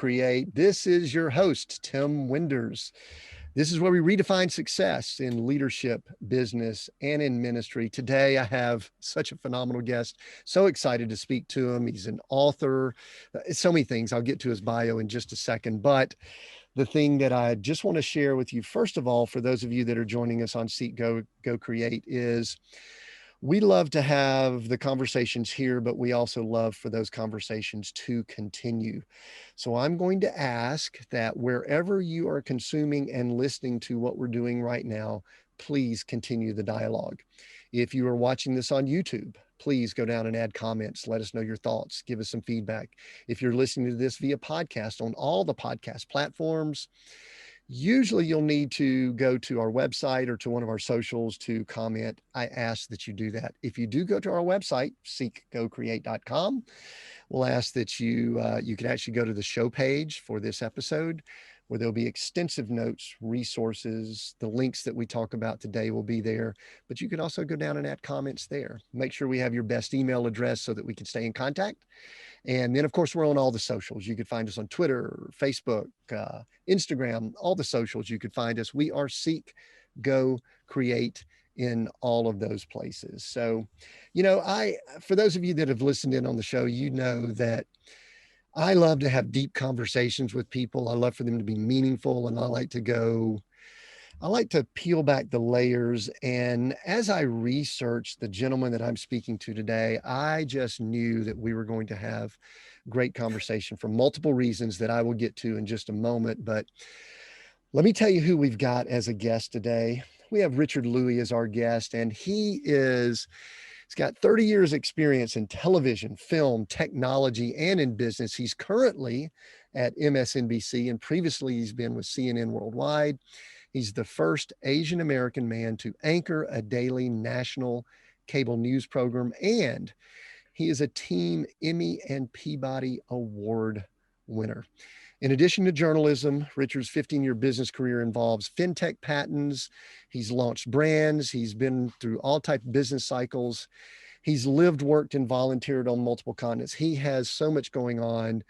Create. This is your host, Tim Winders. This is where we redefine success in leadership, business, and in ministry. Today, I have such a phenomenal guest. So excited to speak to him. He's an author, so many things. I'll get to his bio in just a second. But the thing that I just want to share with you, first of all, for those of you that are joining us on Seek, Go Create, is we love to have the conversations here, but we also love for those conversations to continue. So I'm going to ask that wherever you are consuming and listening to what we're doing right now, please continue the dialogue. If you are watching this on YouTube, please go down and add comments. Let us know your thoughts. Give us some feedback. If you're listening to this via podcast on all the podcast platforms, usually you'll need to go to our website or to one of our socials to comment. I ask that you do that. If you do go to our website, seekgocreate.com, we'll ask that you can actually go to the show page for this episode, where there'll be extensive notes, resources. The links that we talk about today will be there, but you can also go down and add comments there. Make sure we have your best email address so that we can stay in contact. And then, of course, we're on all the socials. You could find us on Twitter, Facebook, Instagram, all the socials. You could find us. We are Seek, Go, Create in all of those places. So, for those of you that have listened in on the show, you know that I love to have deep conversations with people. I love for them to be meaningful, and I like to peel back the layers. And as I researched the gentleman that I'm speaking to today, I just knew that we were going to have great conversation for multiple reasons that I will get to in just a moment. But let me tell you who we've got as a guest today. We have Richard Louie as our guest, and he's got 30 years experience in television, film, technology, and in business. He's currently at MSNBC, and previously he's been with CNN Worldwide. He's the first Asian American man to anchor a daily national cable news program, and he is a Team Emmy and Peabody Award winner. In addition to journalism, Richard's 15-year business career involves fintech patents. He's launched brands. He's been through all types of business cycles. He's lived, worked, and volunteered on multiple continents. He has so much going on.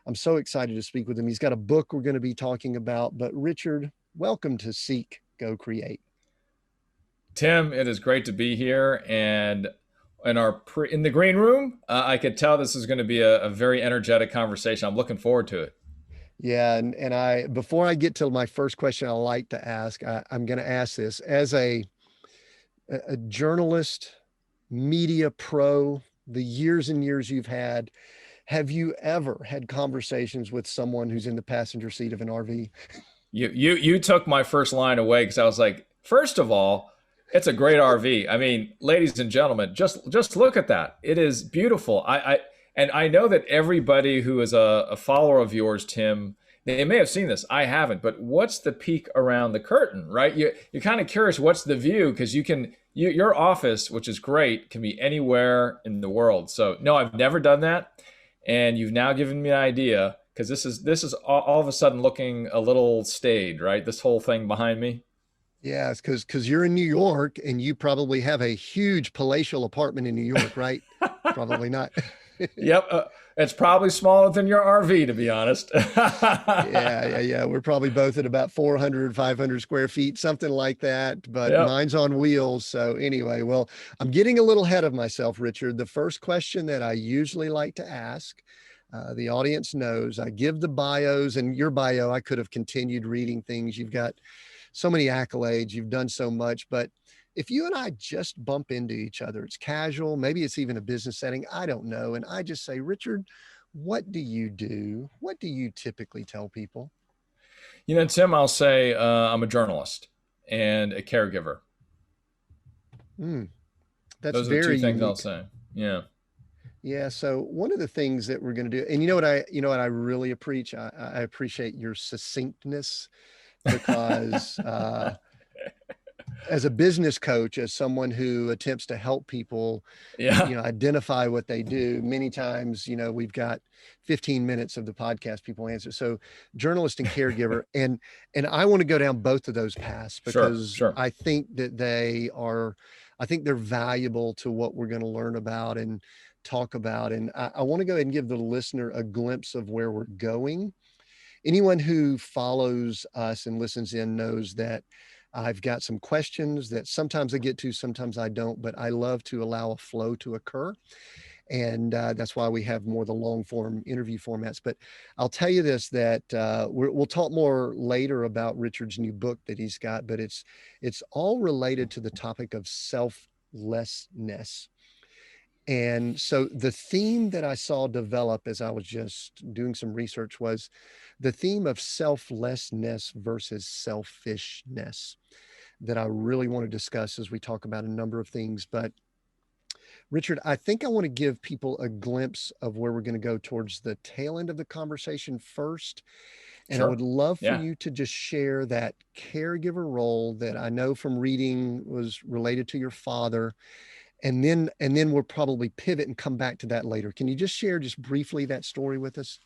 I'm so excited to speak with him. He's got a book we're going to be talking about. But Richard, welcome to Seek, Go, Create. Tim, it is great to be here. And in the green room, I could tell this is going to be a very energetic conversation. I'm looking forward to it. Yeah, and before I get to my first question, I like to ask. I'm going to ask this as a journalist, media pro. The years and years you've had, have you ever had conversations with someone who's in the passenger seat of an RV? You took my first line away, because I was like, first of all, it's a great RV. I mean, ladies and gentlemen, just look at that. It is beautiful. And I know that everybody who is a follower of yours, Tim, they may have seen this. I haven't. But what's the peak around the curtain, right? You're kind of curious, what's the view? Because your office, which is great, can be anywhere in the world. So no, I've never done that. And you've now given me an idea, because this is all of a sudden looking a little staid, right? This whole thing behind me. Yeah, it's because you're in New York, and you probably have a huge palatial apartment in New York, right? Probably not. Yep. It's probably smaller than your RV, to be honest. Yeah. We're probably both at about 400, 500 square feet, something like that, but Yep. Mine's on wheels. So anyway, well, I'm getting a little ahead of myself, Richard. The first question that I usually like to ask, the audience knows, I give the bios, and your bio, I could have continued reading things. You've got so many accolades. You've done so much, but if you and I just bump into each other, it's casual, maybe it's even a business setting, I don't know. And I just say, Richard, what do you do? What do you typically tell people? Tim, I'll say I'm a journalist and a caregiver. That's Those are the very two things unique. I'll say. Yeah. Yeah. So one of the things that we're going to do, and you know what I really appreciate, I appreciate your succinctness, because as a business coach, as someone who attempts to help people, Yeah. identify what they do, many times, we've got 15 minutes of the podcast people answer. So journalist and caregiver, and I want to go down both of those paths, because Sure. I think that I think they're valuable to what we're going to learn about and talk about. And I want to go ahead and give the listener a glimpse of where we're going. anyone who follows us and listens in knows that I've got some questions that sometimes I get to, sometimes I don't, but I love to allow a flow to occur. And that's why we have more the long form interview formats. But I'll tell you this, that we'll talk more later about Richard's new book that he's got, but it's all related to the topic of selflessness. And so the theme that I saw develop as I was just doing some research was the theme of selflessness versus selfishness that I really want to discuss as we talk about a number of things. But Richard, I think I want to give people a glimpse of where we're going to go towards the tail end of the conversation first. And I would Sure. love for Yeah. you to just share that caregiver role that I know from reading was related to your father. And then we'll probably pivot and come back to that later. Can you just share just briefly that story with us?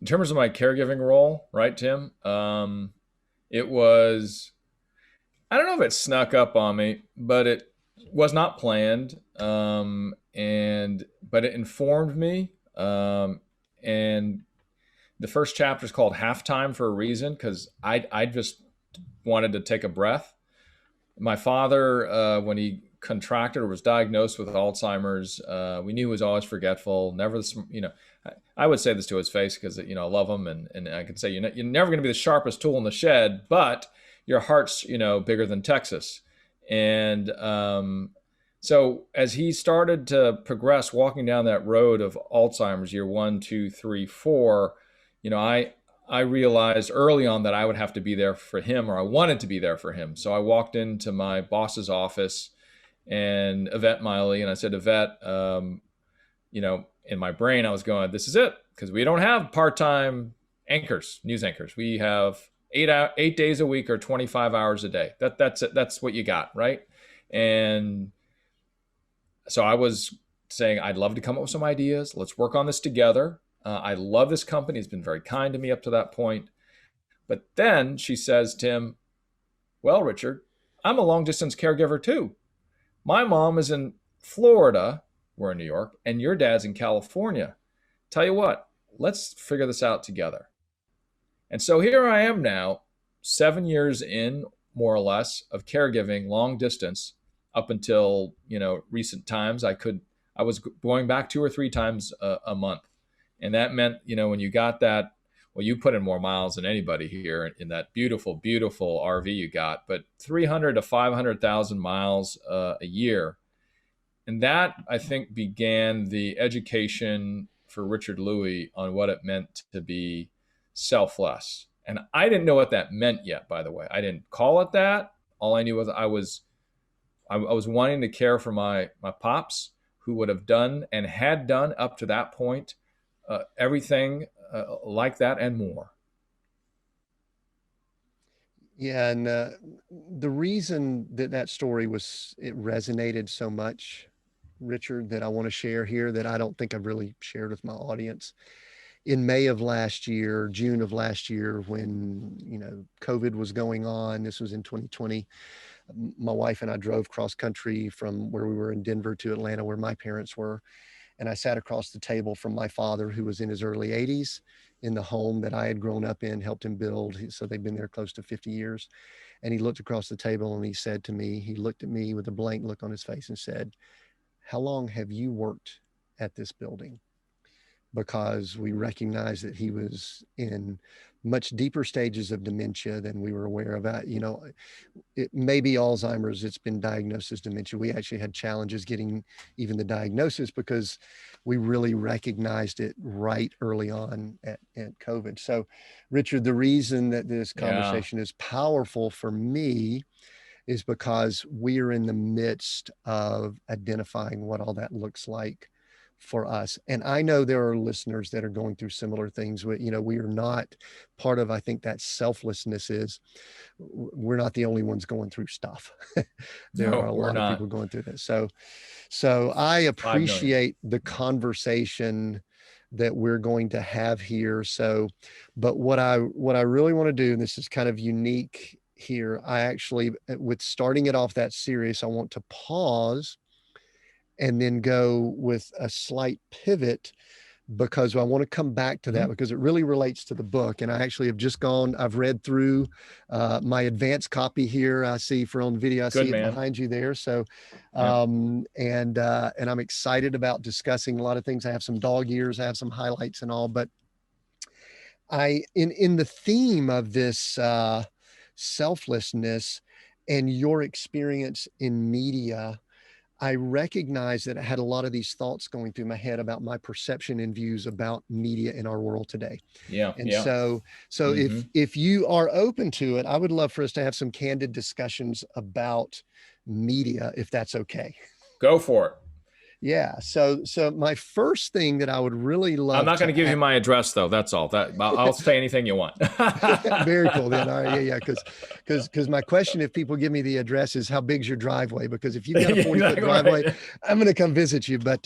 In terms of my caregiving role, right, Tim? It was, I don't know if it snuck up on me, but it was not planned. But it informed me. And the first chapter is called Halftime for a reason, because I just wanted to take a breath. My father, when he contracted or was diagnosed with Alzheimer's, we knew he was always forgetful. Never, I would say this to his face because I love him, and I could say you're never going to be the sharpest tool in the shed, but your heart's bigger than Texas. And so as he started to progress, walking down that road of Alzheimer's, year 1, 2, 3, 4, I realized early on that I would have to be there for him, or I wanted to be there for him. So I walked into my boss's office, and Yvette Miley, and I said, Yvette, in my brain, I was going, this is it, because we don't have part-time anchors, news anchors. We have 8 days a week or 25 hours a day. That's it. That's what you got, right? And so I was saying, I'd love to come up with some ideas. Let's work on this together. I love this company. It's been very kind to me up to that point. But then she says, Tim, well, Richard, I'm a long distance caregiver too. My mom is in Florida, we're in New York, and your dad's in California. Tell you what, let's figure this out together. And so here I am now, 7 years in, more or less, of caregiving long distance up until, recent times. I was going back 2 or 3 times a month. And that meant, when you got that, well, you put in more miles than anybody here in that beautiful, beautiful RV you got, but 300 to 500,000 miles a year. And that, I think, began the education for Richard Louis on what it meant to be selfless. And I didn't know what that meant yet, by the way. I didn't call it that. All I knew was I was wanting to care for my pops, who would have done and had done up to that point everything like that and more. Yeah, and the reason that that story it resonated so much, Richard, that I want to share here that I don't think I've really shared with my audience. In May of last year, June of last year, when COVID was going on, this was in 2020. My wife and I drove cross country from where we were in Denver to Atlanta, where my parents were. And I sat across the table from my father, who was in his early 80s, in the home that I had grown up in, helped him build. So they've been there close to 50 years. And he looked across the table and he said to me, he looked at me with a blank look on his face and said, how long have you worked at this building? Because we recognized that he was in much deeper stages of dementia than we were aware of. It may be Alzheimer's. It's been diagnosed as dementia. We actually had challenges getting even the diagnosis because we really recognized it right early on at COVID. So, Richard, the reason that this Yeah. conversation is powerful for me is because we are in the midst of identifying what all that looks like for us. And I know there are listeners that are going through similar things. We are not part of, I think that selflessness is, we're not the only ones going through stuff. There are No, a we're lot of not. people going through this. So I 5 million. appreciate the conversation that we're going to have here. But what I really want to do, and this is kind of unique here, I actually, with starting it off that serious, I want to pause and then go with a slight pivot because I want to come back to that Mhm. because it really relates to the book. And I actually have just gone, I've read through my advanced copy here. I see for on video, I Good see it man. behind you there. So, Yep. and I'm excited about discussing a lot of things. I have some dog ears, I have some highlights and all, but in the theme of this selflessness and your experience in media, I recognized that I had a lot of these thoughts going through my head about my perception and views about media in our world today. Yeah. And Yeah. so Hmm. if you are open to it, I would love for us to have some candid discussions about media, if that's okay. Go for it. Yeah. So my first thing that I would really I'm love not going to to give you my address though. That's all. That I'll say anything you want. very cool then. All right. Yeah. Yeah. Because my question, if people give me the address, is how big's your driveway? Because if you've got a 40-foot Exactly driveway, right. I'm going to come visit you. But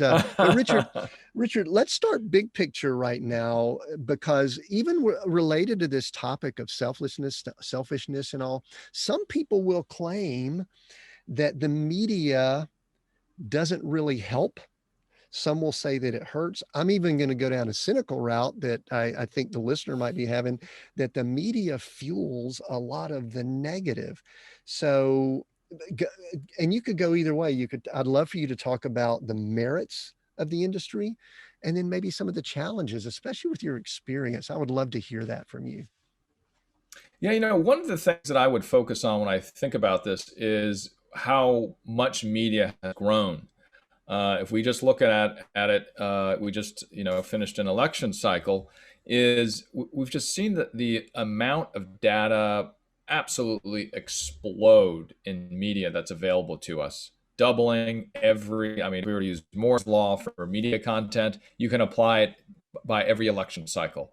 Richard, let's start big picture right now, because even related to this topic of selflessness, selfishness, and all, some people will claim that the media doesn't really help. Some will say that it hurts. I'm even going to go down a cynical route that I think the listener might be having, that the media fuels a lot of the negative. So, and you could go either way. I'd love for you to talk about the merits of the industry and then maybe some of the challenges, especially with your experience. I would love to hear that from you. Yeah, one of the things that I would focus on when I think about this is how much media has grown. If we just look at it, we just finished an election cycle. We've just seen that the amount of data absolutely explode in media that's available to us, doubling every. I mean, if we were to use Moore's law for media content, you can apply it by every election cycle.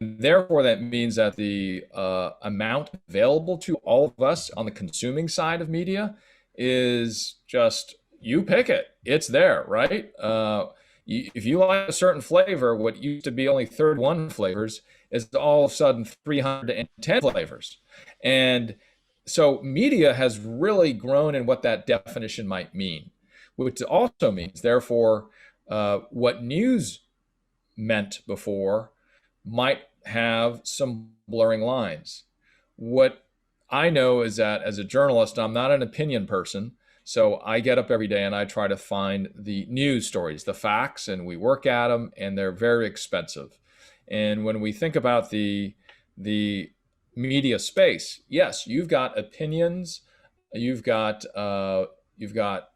Therefore, that means that the amount available to all of us on the consuming side of media is just you pick it. It's there, right? If you like a certain flavor, what used to be only 31 flavors is all of a sudden 310 flavors. And so media has really grown in what that definition might mean, which also means, therefore, what news meant before might have some blurring lines. What I know is that as a journalist, I'm not an opinion person. So I get up every day and I try to find the news stories, the facts, and we work at them, and they're very expensive. And when we think about the media space, yes, you've got opinions, you've got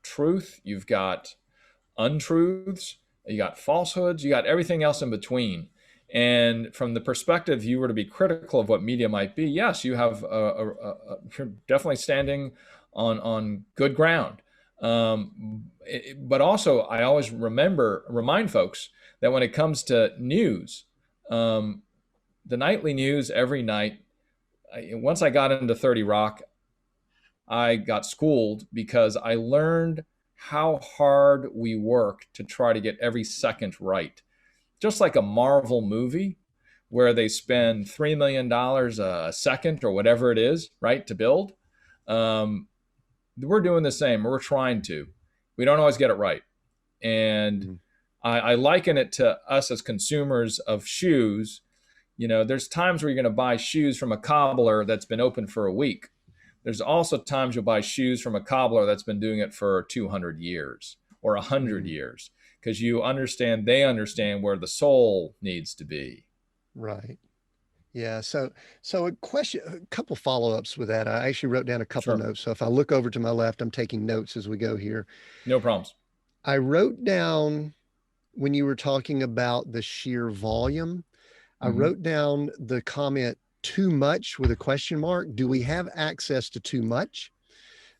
truth, you've got untruths, you got falsehoods, you got everything else in between. And from the perspective you were to be critical of what media might be, yes, you have you're definitely standing on good ground. But also, I always remind folks that when it comes to news, um, the nightly news every night. Once I got into 30 Rock, I got schooled because I learned how hard we work to try to get every second right. Just like a Marvel movie where they spend $3 million a second or whatever it is, right, to build. Um, we're doing the same. We're trying to. We don't always get it right. And Mhm. I liken it to us as consumers of shoes. There's times where you're going to buy shoes from a cobbler that's been open for a week. There's also times you'll buy shoes from a cobbler that's been doing it for 200 years or 100 Mhm. years because they understand where the soul needs to be. Right. Yeah. So a couple follow-ups with that. I actually wrote down a couple Sure. notes. So if I look over to my left, I'm taking notes as we go here. No problems. I wrote down when you were talking about the sheer volume, I Mm-hmm. wrote down the comment too much with a question mark. Do we have access to too much?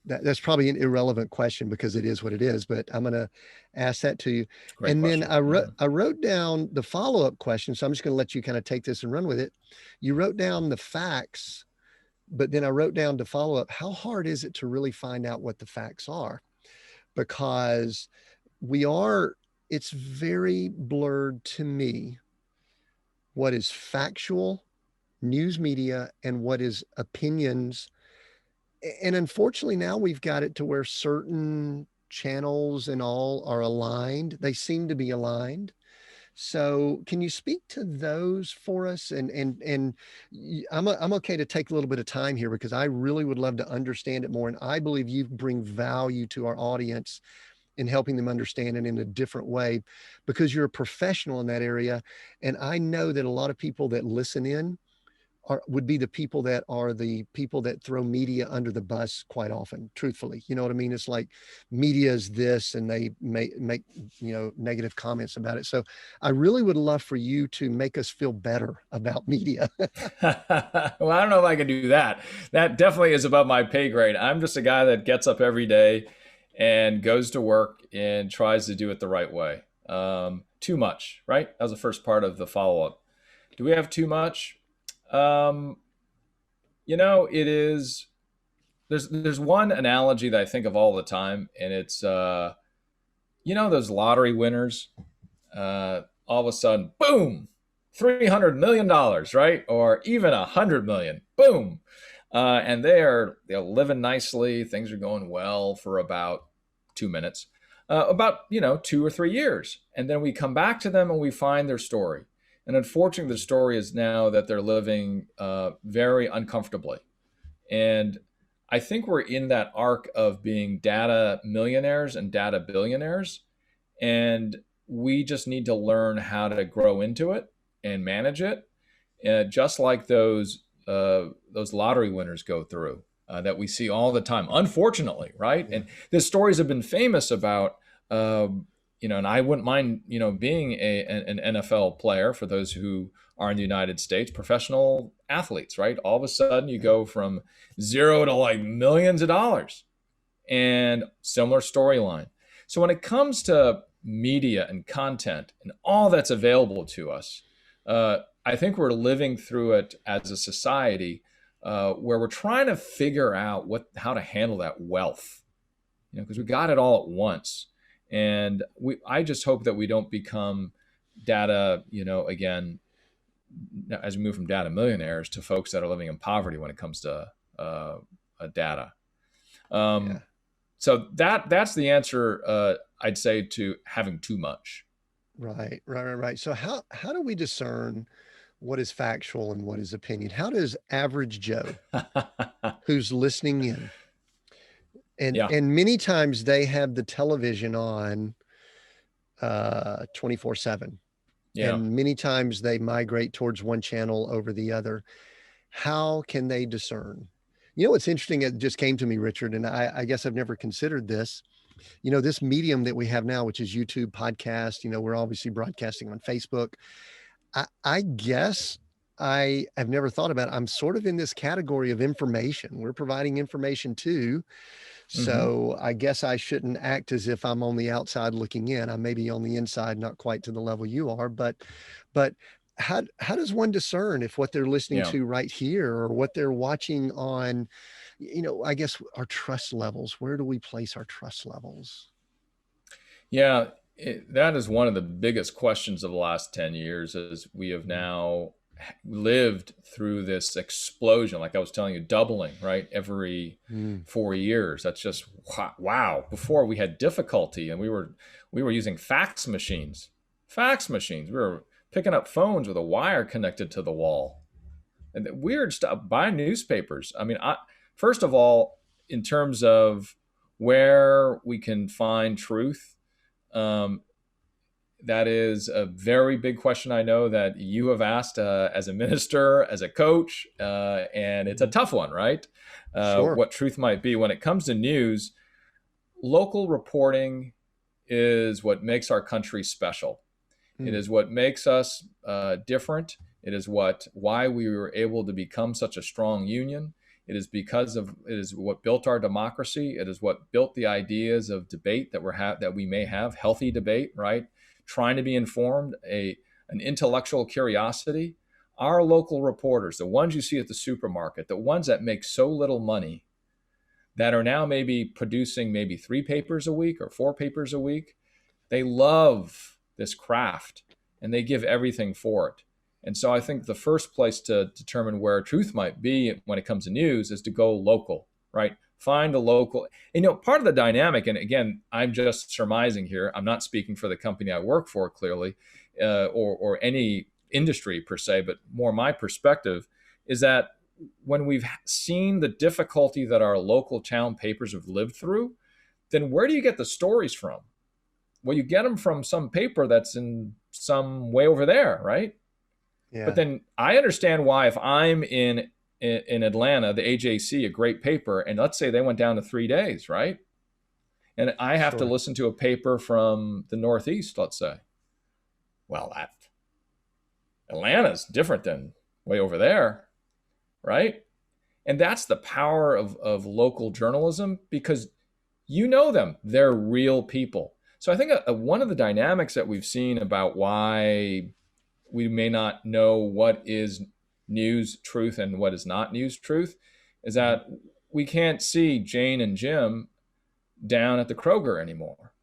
That's probably an irrelevant question because it is what it is, but I'm going to ask that to you. It's a great And then question. Yeah. I wrote down the follow-up question. So I'm just going to let you kind of take this and run with it. You wrote down the facts, but then I wrote down to follow up, how hard is it to really find out what the facts are? Because we are, it's very blurred to me what is factual news media and what is opinions. And unfortunately, now we've got it to where certain channels and all are aligned. They seem to be aligned. So can you speak to those for us? I'm okay to take a little bit of time here because I really would love to understand it more. And I believe you bring value to our audience in helping them understand it in a different way because you're a professional in that area. And I know that a lot of people that listen in would be the people that are the people that throw media under the bus quite often, truthfully. You know what I mean? It's like media is this, and they make negative comments about it. So I really would love for you to make us feel better about media. Well, I don't know if I can do that. That definitely is above my pay grade. I'm just a guy that gets up every day and goes to work and tries to do it the right way. Too much, right? That was the first part of the follow up. Do we have too much? Um, it is. There's one analogy that I think of all the time, and it's those lottery winners. All of a sudden, boom, $300 million, right? Or even $100 million, boom, and they're living nicely. Things are going well for about 2 minutes, about 2 or 3 years, and then we come back to them and we find their story. And unfortunately, the story is now that they're living very uncomfortably. And I think we're in that arc of being data millionaires and data billionaires. And we just need to learn how to grow into it and manage it, just like those lottery winners go through that we see all the time, unfortunately, right? Yeah. And the stories have been famous about and I wouldn't mind, being an NFL player for those who are in the United States, professional athletes, right? All of a sudden you go from zero to like millions of dollars, and similar storyline. So when it comes to media and content and all that's available to us, I think we're living through it as a society where we're trying to figure out how to handle that wealth, because we got it all at once. And I just hope that we don't become data, again, as we move from data millionaires to folks that are living in poverty when it comes to data. Yeah. So that's the answer, I'd say, to having too much. Right. So how do we discern what is factual and what is opinion? How does average Joe who's listening in, and many times they have the television on 24/7. Yeah. And many times they migrate towards one channel over the other. How can they discern? What's interesting, it just came to me, Richard, and I guess I've never considered this. This medium that we have now, which is YouTube podcast, we're obviously broadcasting on Facebook. I guess I have never thought about it. I'm sort of in this category of information. We're providing information too. So I guess I shouldn't act as if I'm on the outside looking in. I may be on the inside, not quite to the level you are, but how does one discern if what they're listening to right here or what they're watching on, I guess our trust levels, where do we place our trust levels? Yeah, that is one of the biggest questions of the last 10 years, is we have now lived through this explosion, like I was telling you, doubling, right, every 4 years. That's just wow. Before we had difficulty, and we were using fax machines. We were picking up phones with a wire connected to the wall, and weird stuff. Buying newspapers. I mean, first of all, in terms of where we can find truth, that is a very big question. I know that you have asked as a minister, as a coach, and it's a tough one, right? Sure. What truth might be. When it comes to news, local reporting is what makes our country special. It is what makes us different. It is why we were able to become such a strong union. It is what built our democracy. It is what built the ideas of debate that we may have, healthy debate, right? Trying to be informed, an intellectual curiosity. Our local reporters, the ones you see at the supermarket, the ones that make so little money, that are now maybe producing maybe 3 papers a week or 4 papers a week, they love this craft and they give everything for it. And so I think the first place to determine where truth might be when it comes to news is to go local, right? Find a local, part of the dynamic, and again, I'm just surmising here, I'm not speaking for the company I work for, clearly, or any industry per se, but more my perspective is that when we've seen the difficulty that our local town papers have lived through, then where do you get the stories from? Well, you get them from some paper that's in some way over there, right? But Yeah, then I understand why if I'm in Atlanta, the AJC, a great paper, and let's say they went down to 3 days, right? And I have to sure. listen to a paper from the Northeast, let's say. Well, that Atlanta's different than way over there, right? And that's the power of local journalism because you know them. They're real people. So I think one of the dynamics that we've seen about why we may not know what is news truth and what is not news truth is Mhm. that we can't see Jane and Jim down at the Kroger anymore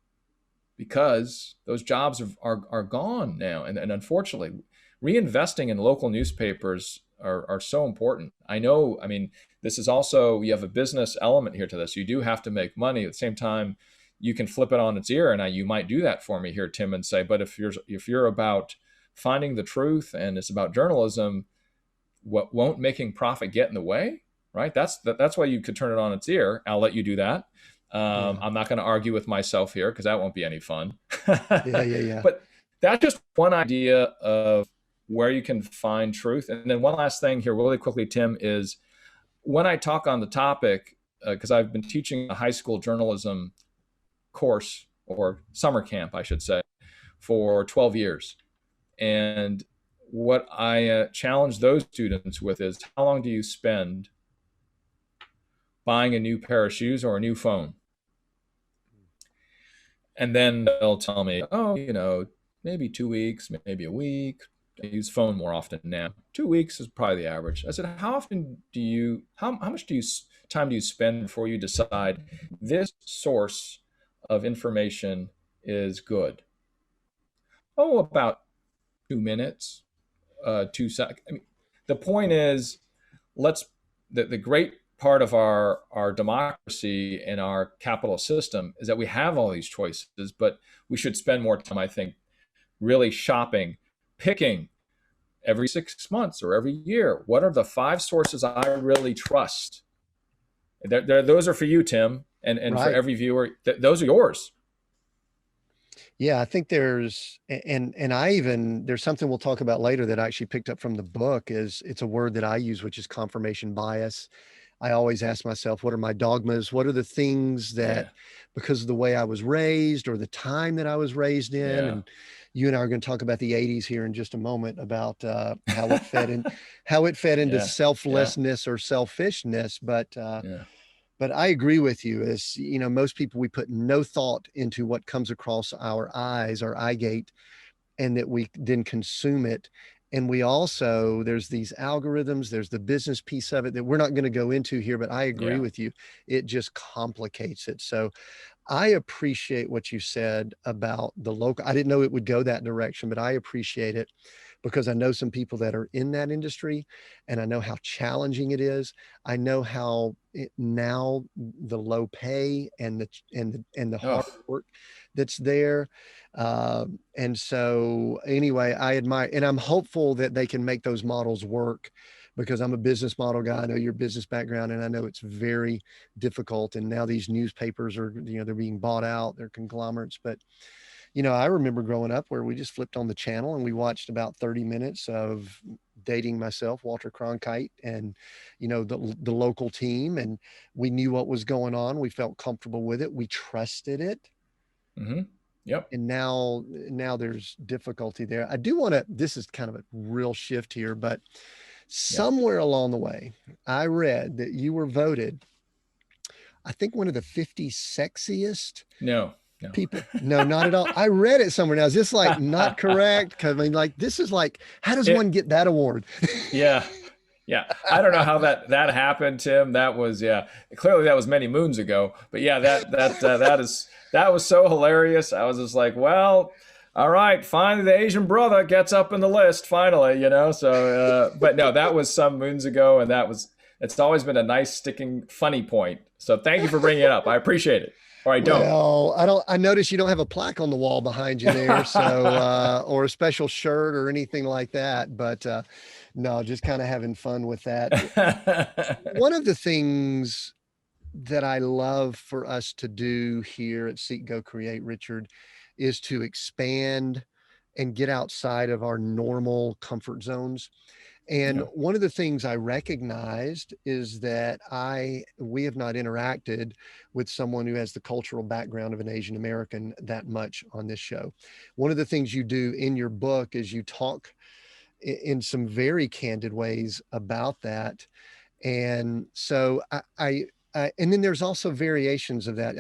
because those jobs are gone now. And unfortunately, reinvesting in local newspapers are so important. I know, I mean, this is also, you have a business element here to this. You do have to make money. At the same time, you can flip it on its ear. And you might do that for me here, Tim, and say, but if you're about finding the truth and it's about journalism, what won't making profit get in the way? Right? That's why you could turn it on its ear. I'll let you do that. Yeah, I'm not going to argue with myself here because that won't be any fun. yeah, yeah, yeah. But that's just one idea of where you can find truth. And then one last thing here, really quickly, Tim, is when I talk on the topic, because I've been teaching a high school journalism course or summer camp, I should say, for 12 years. And what I challenge those students with is how long do you spend buying a new pair of shoes or a new phone? And then they'll tell me, oh, maybe 2 weeks, maybe a week. I use phone more often now. 2 weeks is probably the average. I said, how much time do you spend before you decide this source of information is good? Oh, about 2 minutes, 2 seconds. I mean, the point is, let's the great part of our democracy and our capital system is that we have all these choices, but we should spend more time, I think, really shopping, picking every 6 months or every year. What are the 5 sources I really trust? Those are for you, Tim, and for Right. every viewer. Those are yours. Yeah, I think and I even there's something we'll talk about later that I actually picked up from the book is it's a word that I use, which is confirmation bias. I always ask myself, what are my dogmas? What are the things that Yeah, because of the way I was raised or the time that I was raised in? yeah. And you and I are going to talk about the 80s here in just a moment about how it fed into Yeah, yeah, selflessness or selfishness. yeah. But I agree with you. As you know, most people we put no thought into what comes across our eyes, our eye gate, and that we then consume it. And we also, there's these algorithms, there's the business piece of it that we're not going to go into here, but I agree Yeah. with you. It just complicates it. So I appreciate what you said about the local. I didn't know it would go that direction, but I appreciate it because I know some people that are in that industry and I know how challenging it is. I know how now the low pay and the hard Oh, work that's there. And so anyway, I admire and I'm hopeful that they can make those models work because I'm a business model guy. I know your business background and I know it's very difficult. And now these newspapers are, they're being bought out, they're conglomerates. But, I remember growing up where we just flipped on the channel and we watched about 30 minutes of dating myself, Walter Cronkite, and, the local team. And we knew what was going on. We felt comfortable with it. We trusted it. mm-hmm. Yep. And now there's difficulty there. I do want to, this is kind of a real shift here, but Yeah. somewhere along the way, I read that you were voted, I think, one of the 50 sexiest No, no. people. No, not at all. I read it somewhere. Now, is this like not correct? Because I mean, like, this is like, how does one it, get that award? yeah. Yeah. I don't know how that happened, Tim. That was, yeah. Clearly that was many moons ago. But yeah, that was so hilarious. I was just like, well, all right, finally the Asian brother gets up in the list finally, So but no, that was some moons ago and It's always been a nice sticking funny point. So thank you for bringing it up. I appreciate it. Or I don't. Well, I notice you don't have a plaque on the wall behind you there, so or a special shirt or anything like that. But no, just kind of having fun with that. One of the things that I love for us to do here at Seek Go Create, Richard, is to expand and get outside of our normal comfort zones. And Yeah. one of the things I recognized is that we have not interacted with someone who has the cultural background of an Asian American that much on this show. One of the things you do in your book is you talk in some very candid ways about that. And so and then there's also variations of that.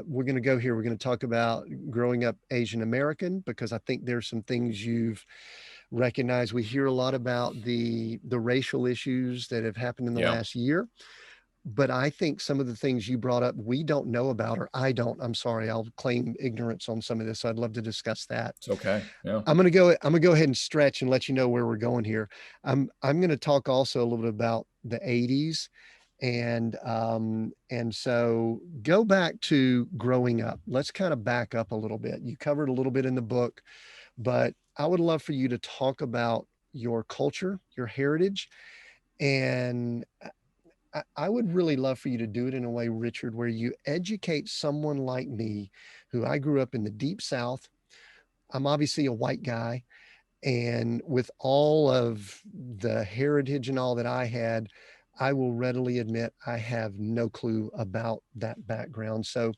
We're going to go here. We're going to talk about growing up Asian American, because I think there's some things you've recognized. We hear a lot about the racial issues that have happened in the Yeah. last year, but I think some of the things you brought up we don't know about, or I don't. I'm sorry, I'll claim ignorance on some of this. So I'd love to discuss that. It's okay. Yeah. I'm gonna go ahead and stretch and let you know where we're going here. I'm gonna talk also a little bit about the 80s, and so go back to growing up. Let's kind of back up a little bit. You covered a little bit in the book, but I would love for you to talk about your culture, your heritage, and I would really love for you to do it in a way, Richard, where you educate someone like me, who I grew up in the deep South. I'm obviously a white guy, and with all of the heritage and all that I had, I will readily admit I have no clue about that background. So,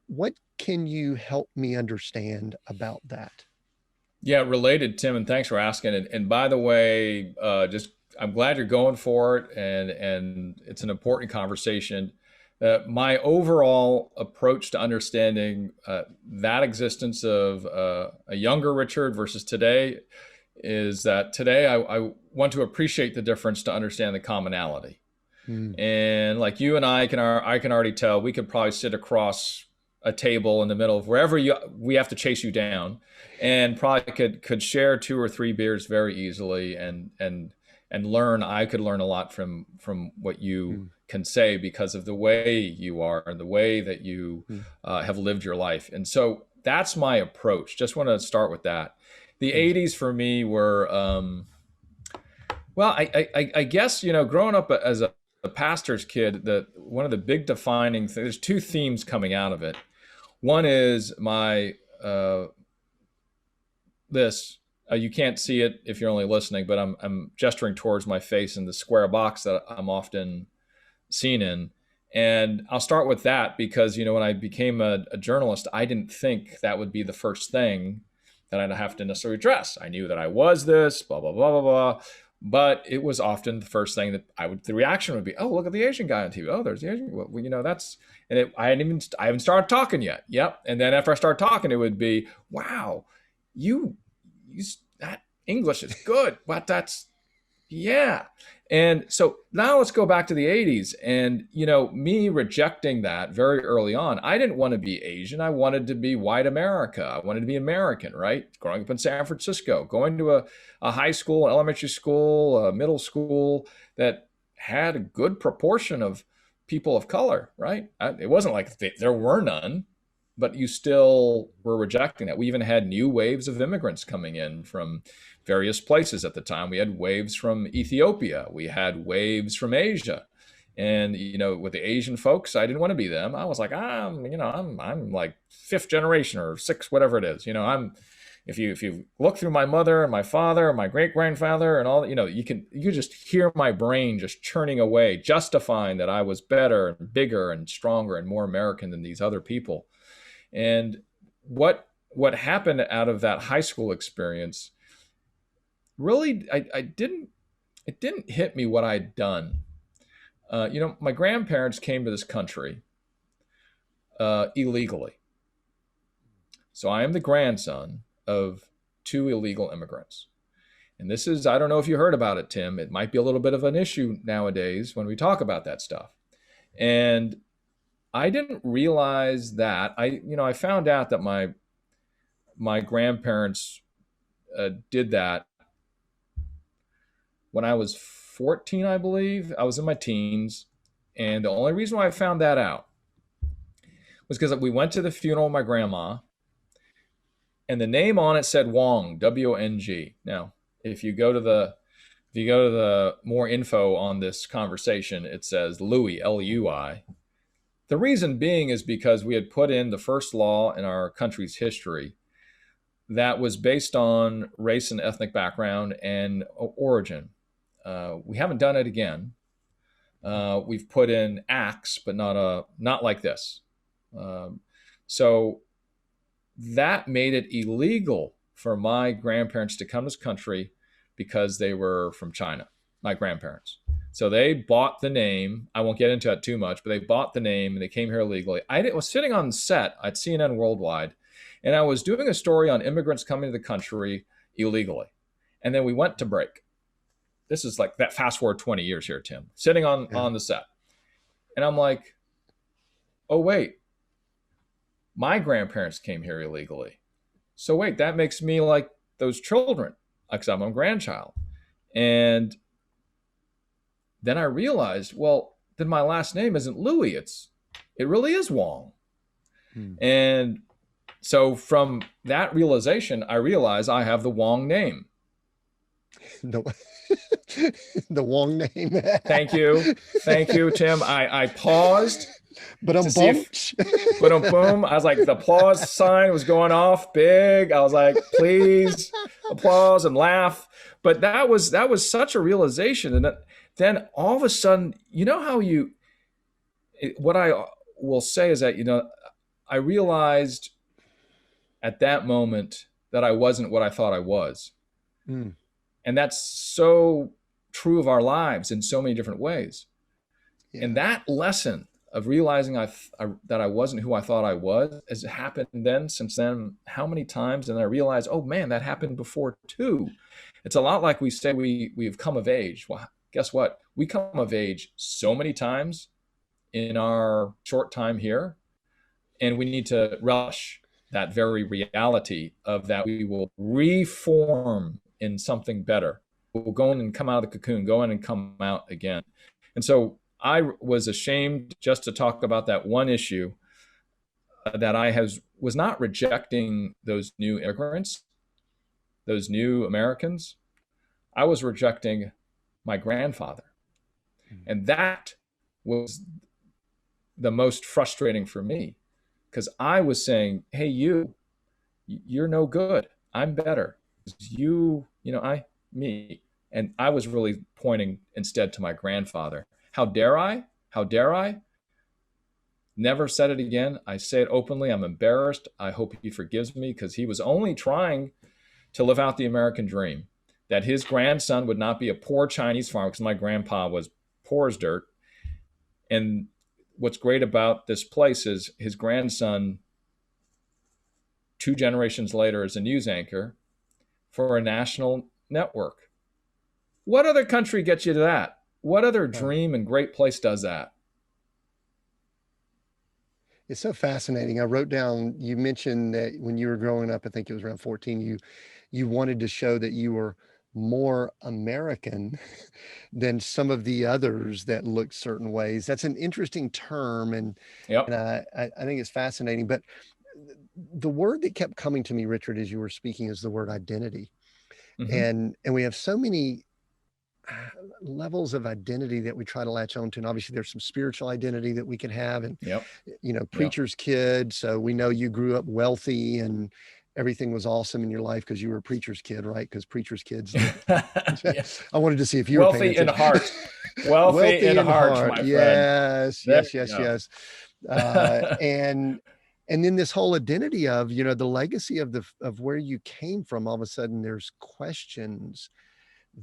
what can you help me understand about that? Yeah, related, Tim, and thanks for asking. And by the way, just I'm glad you're going for it, and it's an important conversation. My overall approach to understanding that existence of a younger Richard versus today is that today I want to appreciate the difference to understand the commonality. Mm, And like you and I can already tell we could probably sit across a table in the middle of wherever we have to chase you down, and probably could share 2 or 3 beers very easily, and learn. I could learn a lot from what you mm, can say because of the way you are and the way that you mm, have lived your life. And so that's my approach. Just want to start with that. The mm, 80s for me were well, I guess, growing up as a pastor's kid, that one of the big defining things, there's 2 themes coming out of it. One is my this. You can't see it if you're only listening, but I'm gesturing towards my face in the square box that I'm often seen in. And I'll start with that because, when I became a journalist, I didn't think that would be the first thing that I'd have to necessarily address. I knew that I was this, blah, blah, blah, blah, blah. But it was often the first thing that the reaction would be, oh, look at the Asian guy on TV. Oh, there's the Asian. Well, that's, and I haven't started talking yet. Yep. And then after I start talking, it would be, wow, you, that English is good, but that's, yeah. And so now let's go back to the 80s. And, me rejecting that very early on, I didn't want to be Asian. I wanted to be white America. I wanted to be American, right? Growing up in San Francisco, going to a high school, elementary school, a middle school that had a good proportion of people of color, right? It wasn't like there were none, but you still were rejecting that. We even had new waves of immigrants coming in from various places at the time. We had waves from Ethiopia. We had waves from Asia. And, with the Asian folks, I didn't want to be them. I was like, I'm like 5th generation or 6th, whatever it is. If you look through my mother and my father and my great grandfather and all, you just hear my brain just churning away, justifying that I was better and bigger and stronger and more American than these other people. And what happened out of that high school experience really, it didn't hit me what I'd done. My grandparents came to this country illegally. So I am the grandson of 2 illegal immigrants. And this is, I don't know if you heard about it, Tim. It might be a little bit of an issue nowadays when we talk about that stuff. And I didn't realize that. I found out that my grandparents did that when I was 14, I believe. I was in my teens. And the only reason why I found that out was because we went to the funeral of my grandma, and the name on it said Wong, W-O-N-G. Now, if you go to the more info on this conversation, it says Louis, L-U-I. The reason being is because we had put in the first law in our country's history that was based on race and ethnic background and origin. We haven't done it again. We've put in acts, but not like this. So that made it illegal for my grandparents to come to this country because they were from China, my grandparents. So they bought the name. I won't get into it too much, but they bought the name and they came here illegally. I was sitting on set at CNN Worldwide, and I was doing a story on immigrants coming to the country illegally. And then we went to break. This is like that fast forward 20 years here, Tim, sitting on the set. And I'm like, oh, wait, my grandparents came here illegally. So wait, that makes me like those children, because I'm a grandchild. And then I realized, well, then my last name isn't Louis. It really is Wong. And so from that realization, I realized I have the Wong name. The, the Wong name. Thank you, Tim. I paused. But I'm boom. I was like, the applause sign was going off big. I was like, please applause and laugh. But that was such a realization. And then all of a sudden, you know how what I will say is that, I realized at that moment that I wasn't what I thought I was. And that's so true of our lives in so many different ways. Yeah. And that lesson of realizing that I wasn't who I thought I was has happened since then, how many times? And I realized, oh man, that happened before too. It's a lot like we say we've come of age. Well, guess what? We come of age so many times in our short time here, and we need to relish that very reality of that we will reform in something better. We'll go in and come out of the cocoon, go in and come out again. And so I was ashamed just to talk about that one issue, that I was not rejecting those new immigrants, those new Americans. I was rejecting my grandfather. And that was the most frustrating for me, because I was saying, hey, you're no good. I'm better. Me. And I was really pointing instead to my grandfather. How dare I? How dare I? Never said it again. I say it openly. I'm embarrassed. I hope he forgives me, because he was only trying to live out the American dream, that his grandson would not be a poor Chinese farmer, because my grandpa was poor as dirt. And what's great about this place is his grandson, 2 generations later, is a news anchor for a national network. What other country gets you to that? What other dream and great place does that? It's so fascinating. I wrote down, you mentioned that when you were growing up, I think it was around 14, you wanted to show that you were more American than some of the others that looked certain ways. That's an interesting term. And I think it's fascinating. But the word that kept coming to me, Richard, as you were speaking, is the word identity. And we have so many levels of identity that we try to latch on to. And obviously there's some spiritual identity that we can have, and, preacher's kid. So we know you grew up wealthy and everything was awesome in your life because you were a preacher's kid, right? Because preacher's kids, I wanted to see if you were wealthy in heart. Wealthy in heart, my friend. Yes. And then this whole identity of, the legacy of where you came from, all of a sudden there's questions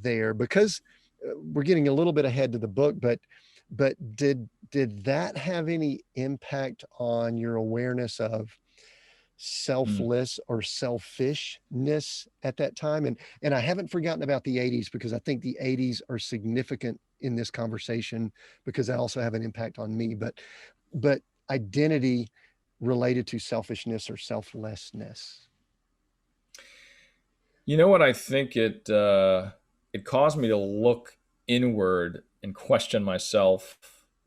there, because we're getting a little bit ahead to the book, but did that have any impact on your awareness of selfless or selfishness at that time? And I haven't forgotten about the 80s, because I think the 80s are significant in this conversation, because they also have an impact on me, but identity related to selfishness or selflessness. You know what? I think it caused me to look inward and question myself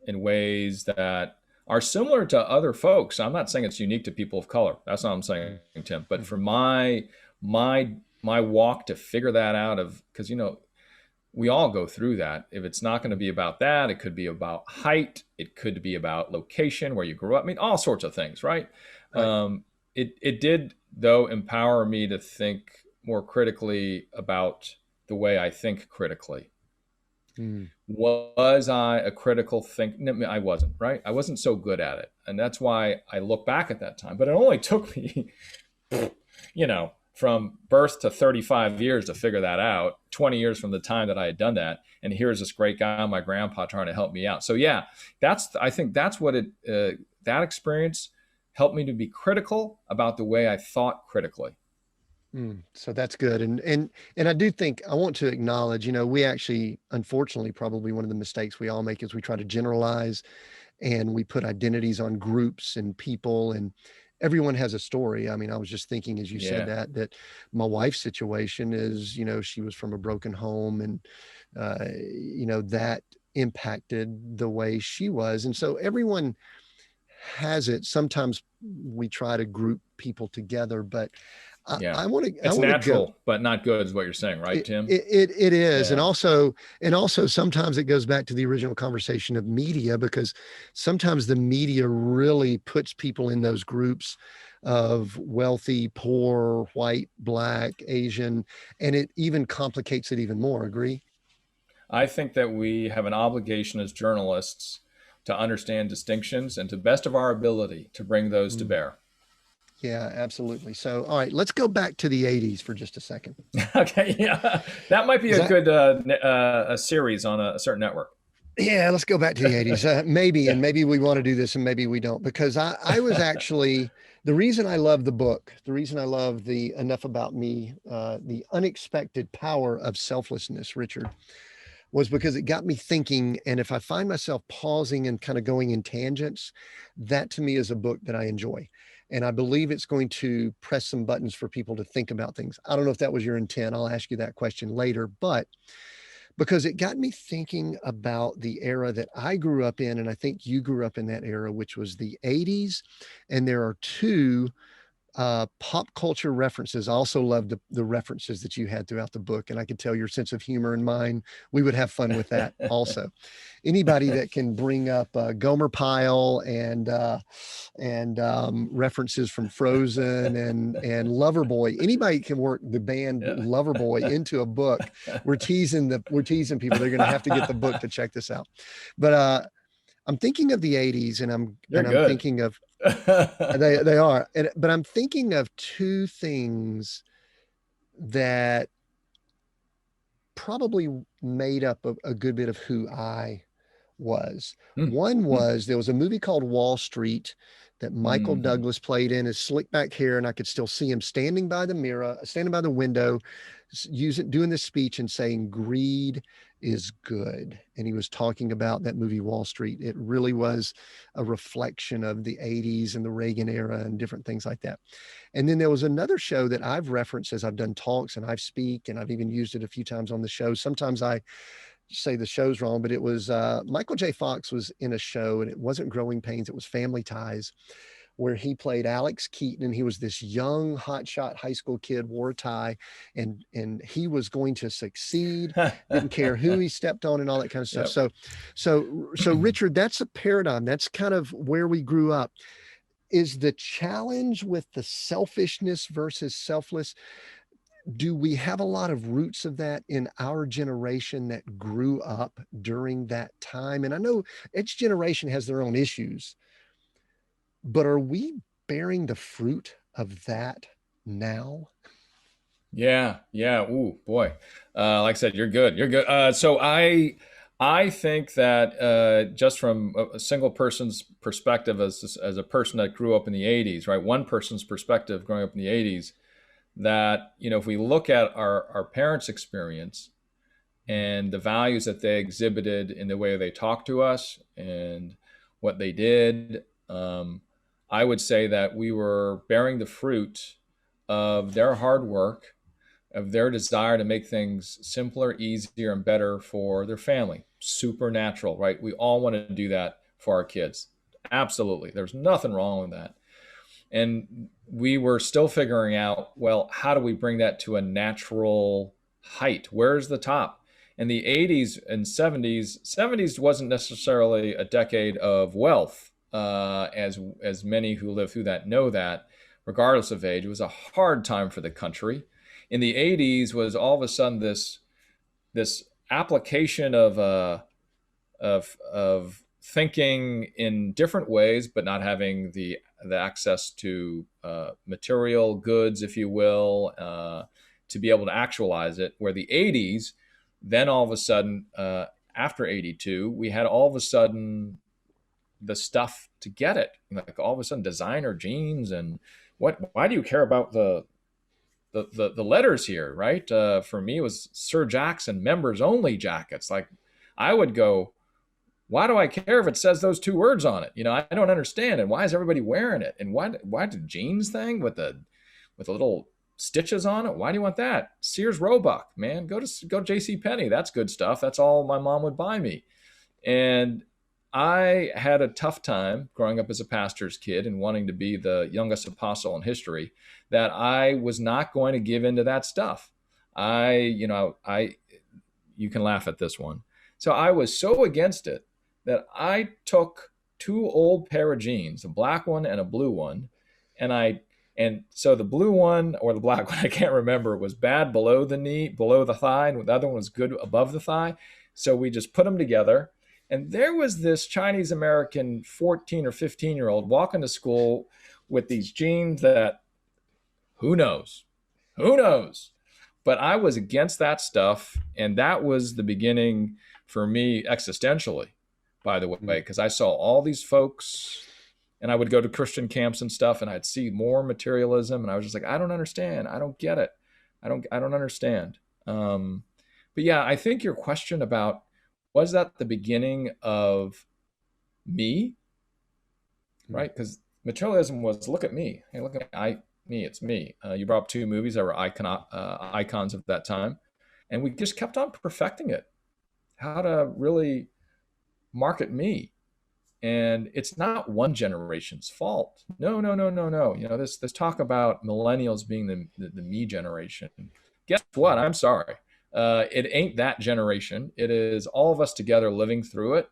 in ways that are similar to other folks. I'm not saying it's unique to people of color. That's not what I'm saying, Tim. But for my my walk to figure that out, of because we all go through that. If it's not going to be about that, it could be about height. It could be about location, where you grew up. I mean, all sorts of things, right? Right. It did, though, empower me to think more critically about the way I think critically. Mm. Was I a critical thinker? No, I wasn't, right? I wasn't so good at it. And that's why I look back at that time. But it only took me, from birth to 35 years to figure that out, 20 years from the time that I had done that. And here's this great guy, my grandpa, trying to help me out. So yeah, I think that's what that experience helped me to be critical about the way I thought critically. So that's good. And I do think I want to acknowledge, we actually, unfortunately, probably one of the mistakes we all make is we try to generalize and we put identities on groups and people, and everyone has a story. I mean, I was just thinking as you said Yeah. that my wife's situation is, she was from a broken home, and that impacted the way she was. And so everyone has it. Sometimes we try to group people together, but Yeah. I want to It's go. natural, but not good is what you're saying, right, Tim? It is, and Yeah. also sometimes it goes back to the original conversation of media, because sometimes the media really puts people in those groups of wealthy, poor, white, black, Asian, and it even complicates it even more. Agree? I think that we have an obligation as journalists to understand distinctions and to best of our ability to bring those to Mm, bear. yeah, absolutely. So, all right, let's go back to the '80s for just a second. Okay, yeah, that might be Is a that good a series on a certain network. Yeah, let's go back to the '80s. Maybe, Yeah. and maybe we want to do this and maybe we don't, because I was actually, the reason I love the book, the reason I love the Enough About Me, the unexpected power of selflessness, Richard, was because it got me thinking. And if I find myself pausing and kind of going in tangents, that to me is a book that I enjoy. And I believe it's going to press some buttons for people to think about things. I don't know if that was your intent. I'll ask you that question later, but because it got me thinking about the era that I grew up in. And I think you grew up in that era, which was the '80s. And there are two pop culture references. I also love the references that you had throughout the book. And I could tell your sense of humor and mine, we would have fun with that also. Anybody that can bring up Gomer Pyle and references from Frozen and Loverboy, anybody can work the band Yeah. Loverboy into a book. We're teasing people. They're going to have to get the book to check this out. But I'm thinking of the '80s, and You're I'm good. thinking of they are, but I'm thinking of two things that probably made up a good bit of who I was. Hmm. One Hmm. was there was a movie called Wall Street that Michael Mhm. Douglas played in, his slick back hair, and I could still see him standing by the mirror, standing by the window, doing this speech and saying, "Greed is good." And he was talking about that movie Wall Street. It really was a reflection of the '80s and the Reagan era and different things like that. And then there was another show that I've referenced as I've done talks and I've speak, and I've even used it a few times on the show. Sometimes I say the show's wrong, but it was Michael J. Fox was in a show, and it wasn't Growing Pains, it was Family Ties, where he played Alex Keaton, and he was this young hotshot high school kid, wore a tie, and he was going to succeed, didn't care who he stepped on and all that kind of stuff. Yep. So Richard, that's a paradigm. That's kind of where we grew up. Is the challenge with the selfishness versus selfless, do we have a lot of roots of that in our generation that grew up during that time? And I know each generation has their own issues, but are we bearing the fruit of that now? Yeah. Yeah. Ooh, boy. Like I said, you're good. You're good. So I think that just from a single person's perspective, as a person that grew up in the '80s, right? One person's perspective growing up in the '80s, that if we look at our parents' experience and the values that they exhibited in the way they talked to us and what they did, I would say that we were bearing the fruit of their hard work, of their desire to make things simpler, easier, and better for their family. Supernatural, right? We all want to do that for our kids. Absolutely. There's nothing wrong with that. And we were still figuring out, well, how do we bring that to a natural height? Where's the top? In the 80s and 70s wasn't necessarily a decade of wealth, as many who lived through that know that, regardless of age. It was a hard time for the country. In the 80s was all of a sudden this application of thinking in different ways, but not having the access to material goods, if you will, to be able to actualize it. Where the 80s, then all of a sudden, after 82, we had all of a sudden the stuff to get it. Like all of a sudden, designer jeans and what? Why do you care about the letters here, right? For me, it was Sir Jackson members only jackets. Like I would go, why do I care if it says those two words on it? I don't understand. And why is everybody wearing it? And why the jeans thing with the little stitches on it? Why do you want that? Sears Roebuck, man, go to JC Penney. That's good stuff. That's all my mom would buy me. And I had a tough time growing up as a pastor's kid and wanting to be the youngest apostle in history, that I was not going to give into that stuff. I you can laugh at this one. So I was so against it that I took two old pair of jeans, a black one and a blue one, and so the blue one or the black one, I can't remember, was bad below the knee, below the thigh, and the other one was good above the thigh. So we just put them together. And there was this Chinese American 14 or 15-year-old walking to school with these jeans that, who knows? Who knows? But I was against that stuff. And that was the beginning for me existentially, by the way, because I saw all these folks, and I would go to Christian camps and stuff, and I'd see more materialism. And I was just like, I don't understand. I don't get it. I don't understand. But yeah, I think your question about, was that the beginning of me, right? Because materialism was, look at me. Hey, look at me. It's me. You brought up two movies that were icons of that time. And we just kept on perfecting it, how to really market me. And it's not one generation's fault. No, no, no, no, no. This talk about millennials being the me generation. Guess what? I'm sorry. It ain't that generation. It is all of us together living through it.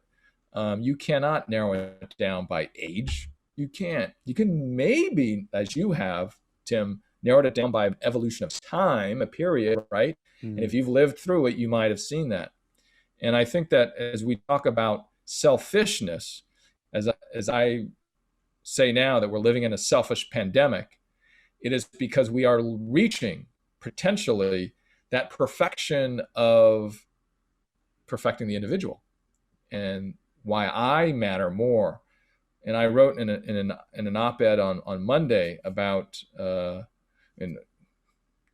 You cannot narrow it down by age. You can't. You can maybe, as you have, Tim, narrowed it down by evolution of time, a period, right? And if you've lived through it, you might have seen that. And I think that as we talk about selfishness, as I say now that we're living in a selfish pandemic, it is because we are reaching potentially that perfection of perfecting the individual, and why I matter more. And I wrote in an op-ed on Monday about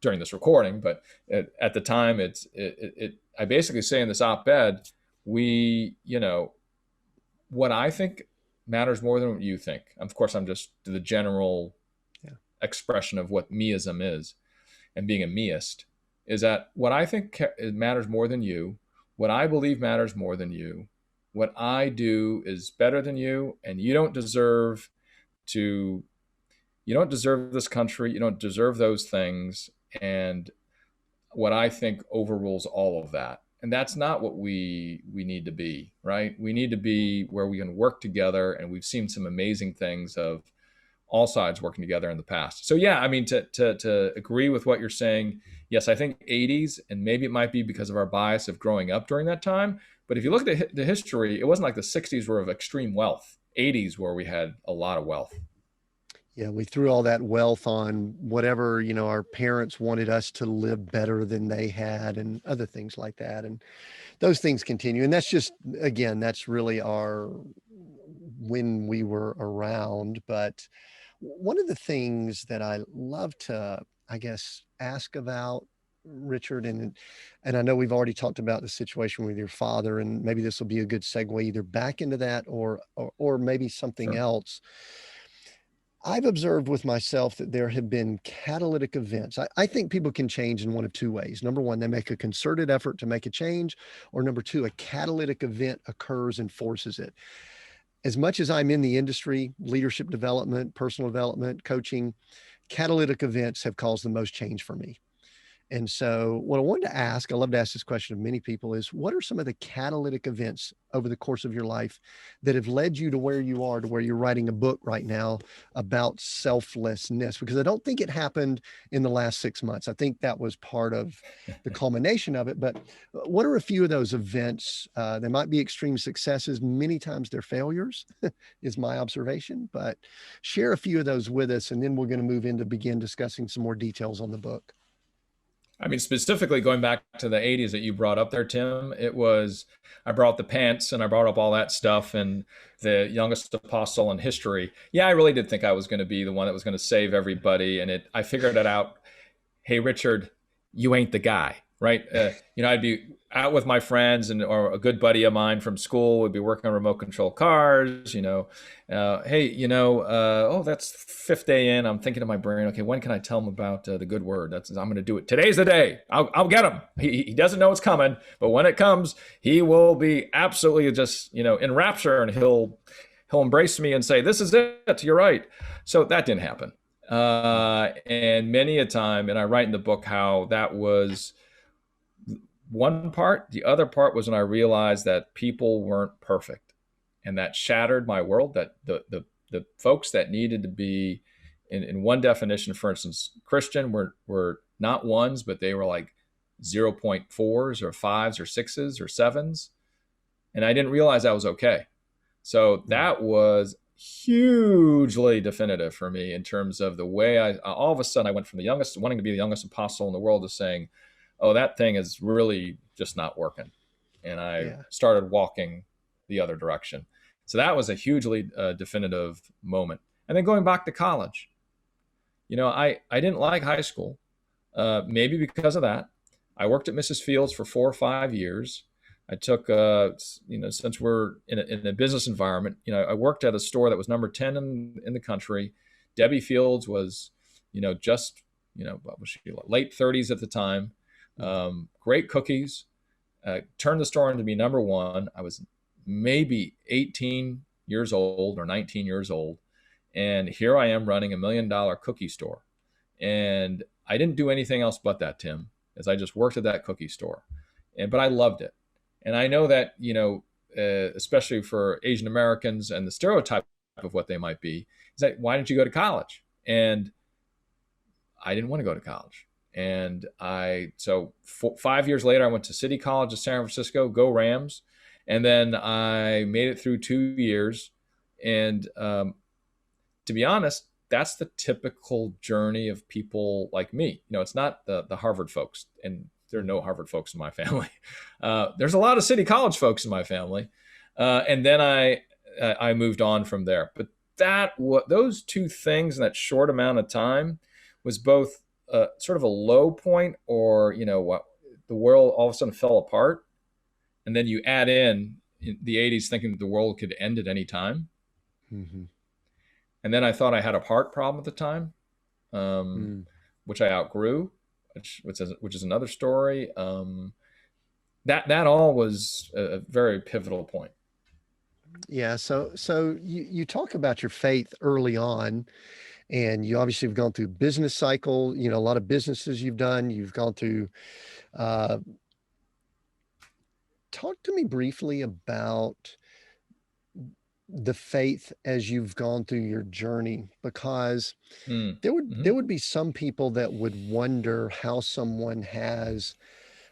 during this recording, but at the time I basically say in this op-ed, what I think matters more than what you think. Of course, I'm just the general expression of what meism is, and being a meist, is that what I think matters more than you, what I believe matters more than you, what I do is better than you, and you don't deserve this country, you don't deserve those things, and what I think overrules all of that. And that's not what we need to be, right? We need to be where we can work together, and we've seen some amazing things of all sides working together in the past. So yeah, I mean, to agree with what you're saying, yes, I think 80s, and maybe it might be because of our bias of growing up during that time. But if you look at the history, it wasn't like the 60s were of extreme wealth. 80s where we had a lot of wealth. Yeah, we threw all that wealth on whatever, our parents wanted us to live better than they had, and other things like that. And those things continue. And that's just, again, that's really when we were around. But one of the things that I love to, I guess, ask about, Richard, and I know we've already talked about the situation with your father, and maybe this will be a good segue either back into that or maybe something else. I've observed with myself that there have been catalytic events. I think people can change in one of two ways. Number one, they make a concerted effort to make a change, or number two, a catalytic event occurs and forces it. As much as I'm in the industry, leadership development, personal development, coaching, catalytic events have caused the most change for me. And so, what I wanted to ask, I love to ask this question of many people, is what are some of the catalytic events over the course of your life that have led you to where you are, to where you're writing a book right now about selflessness? Because I don't think it happened in the last 6 months. I think that was part of the culmination of it. But what are a few of those events? They might be extreme successes. Many times they're failures, is my observation. But share a few of those with us, and then we're going to move into begin discussing some more details on the book. I mean, specifically going back to the 80s that you brought up there, Tim, it was, I brought the pants and I brought up all that stuff and the youngest apostle in history. Yeah, I really did think I was going to be the one that was going to save everybody. And I figured it out. Hey, Richard, you ain't the guy, right? I'd be out with my friends or a good buddy of mine from school would be working on remote control cars, oh, that's fifth day in. I'm thinking to my brain, okay, when can I tell him about the good word? I'm going to do it. Today's the day. I'll get him. He doesn't know it's coming, but when it comes, he will be absolutely just, in rapture, and he'll embrace me and say, this is it. You're right. So that didn't happen. And many a time, and I write in the book how that was one part. The other part was when I realized that people weren't perfect, and that shattered my world. That the folks that needed to be in one definition, for instance, Christian, were not ones, but they were like 0.4s or 5s or 6s or 7s, and I didn't realize that was okay. So that was hugely definitive for me in terms of the way I all of a sudden I went from the youngest, wanting to be the youngest apostle in the world, to saying, oh, that thing is really just not working. And I started walking the other direction. So that was a hugely definitive moment. And then going back to college, I didn't like high school, maybe because of that. I worked at Mrs. Fields for 4 or 5 years. I took, since we're in a business environment, I worked at a store that was number 10 in the country. Debbie Fields was, just, what was she, late 30s at the time. Great cookies, turned the store into be number 1. I was maybe 18 years old or 19 years old. And here I am running $1 million cookie store. And I didn't do anything else but that, Tim, as I just worked at that cookie store. But I loved it. And I know that, especially for Asian Americans and the stereotype of what they might be, is that, why didn't you go to college? And I didn't want to go to college. And 5 years later, I went to City College of San Francisco, go Rams. And then I made it through 2 years. And to be honest, that's the typical journey of people like me. It's not the Harvard folks, and there are no Harvard folks in my family. There's a lot of City College folks in my family. And then I moved on from there. But those two things in that short amount of time was both sort of a low point, or, what the world all of a sudden fell apart. And then you add in the 80s thinking that the world could end at any time. Mm-hmm. And then I thought I had a heart problem at the time, which I outgrew, which is another story. That all was a very pivotal point. Yeah. So you talk about your faith early on, and you obviously have gone through business cycle, a lot of businesses you've done, you've gone through, talk to me briefly about the faith as you've gone through your journey, because there would be some people that would wonder how someone has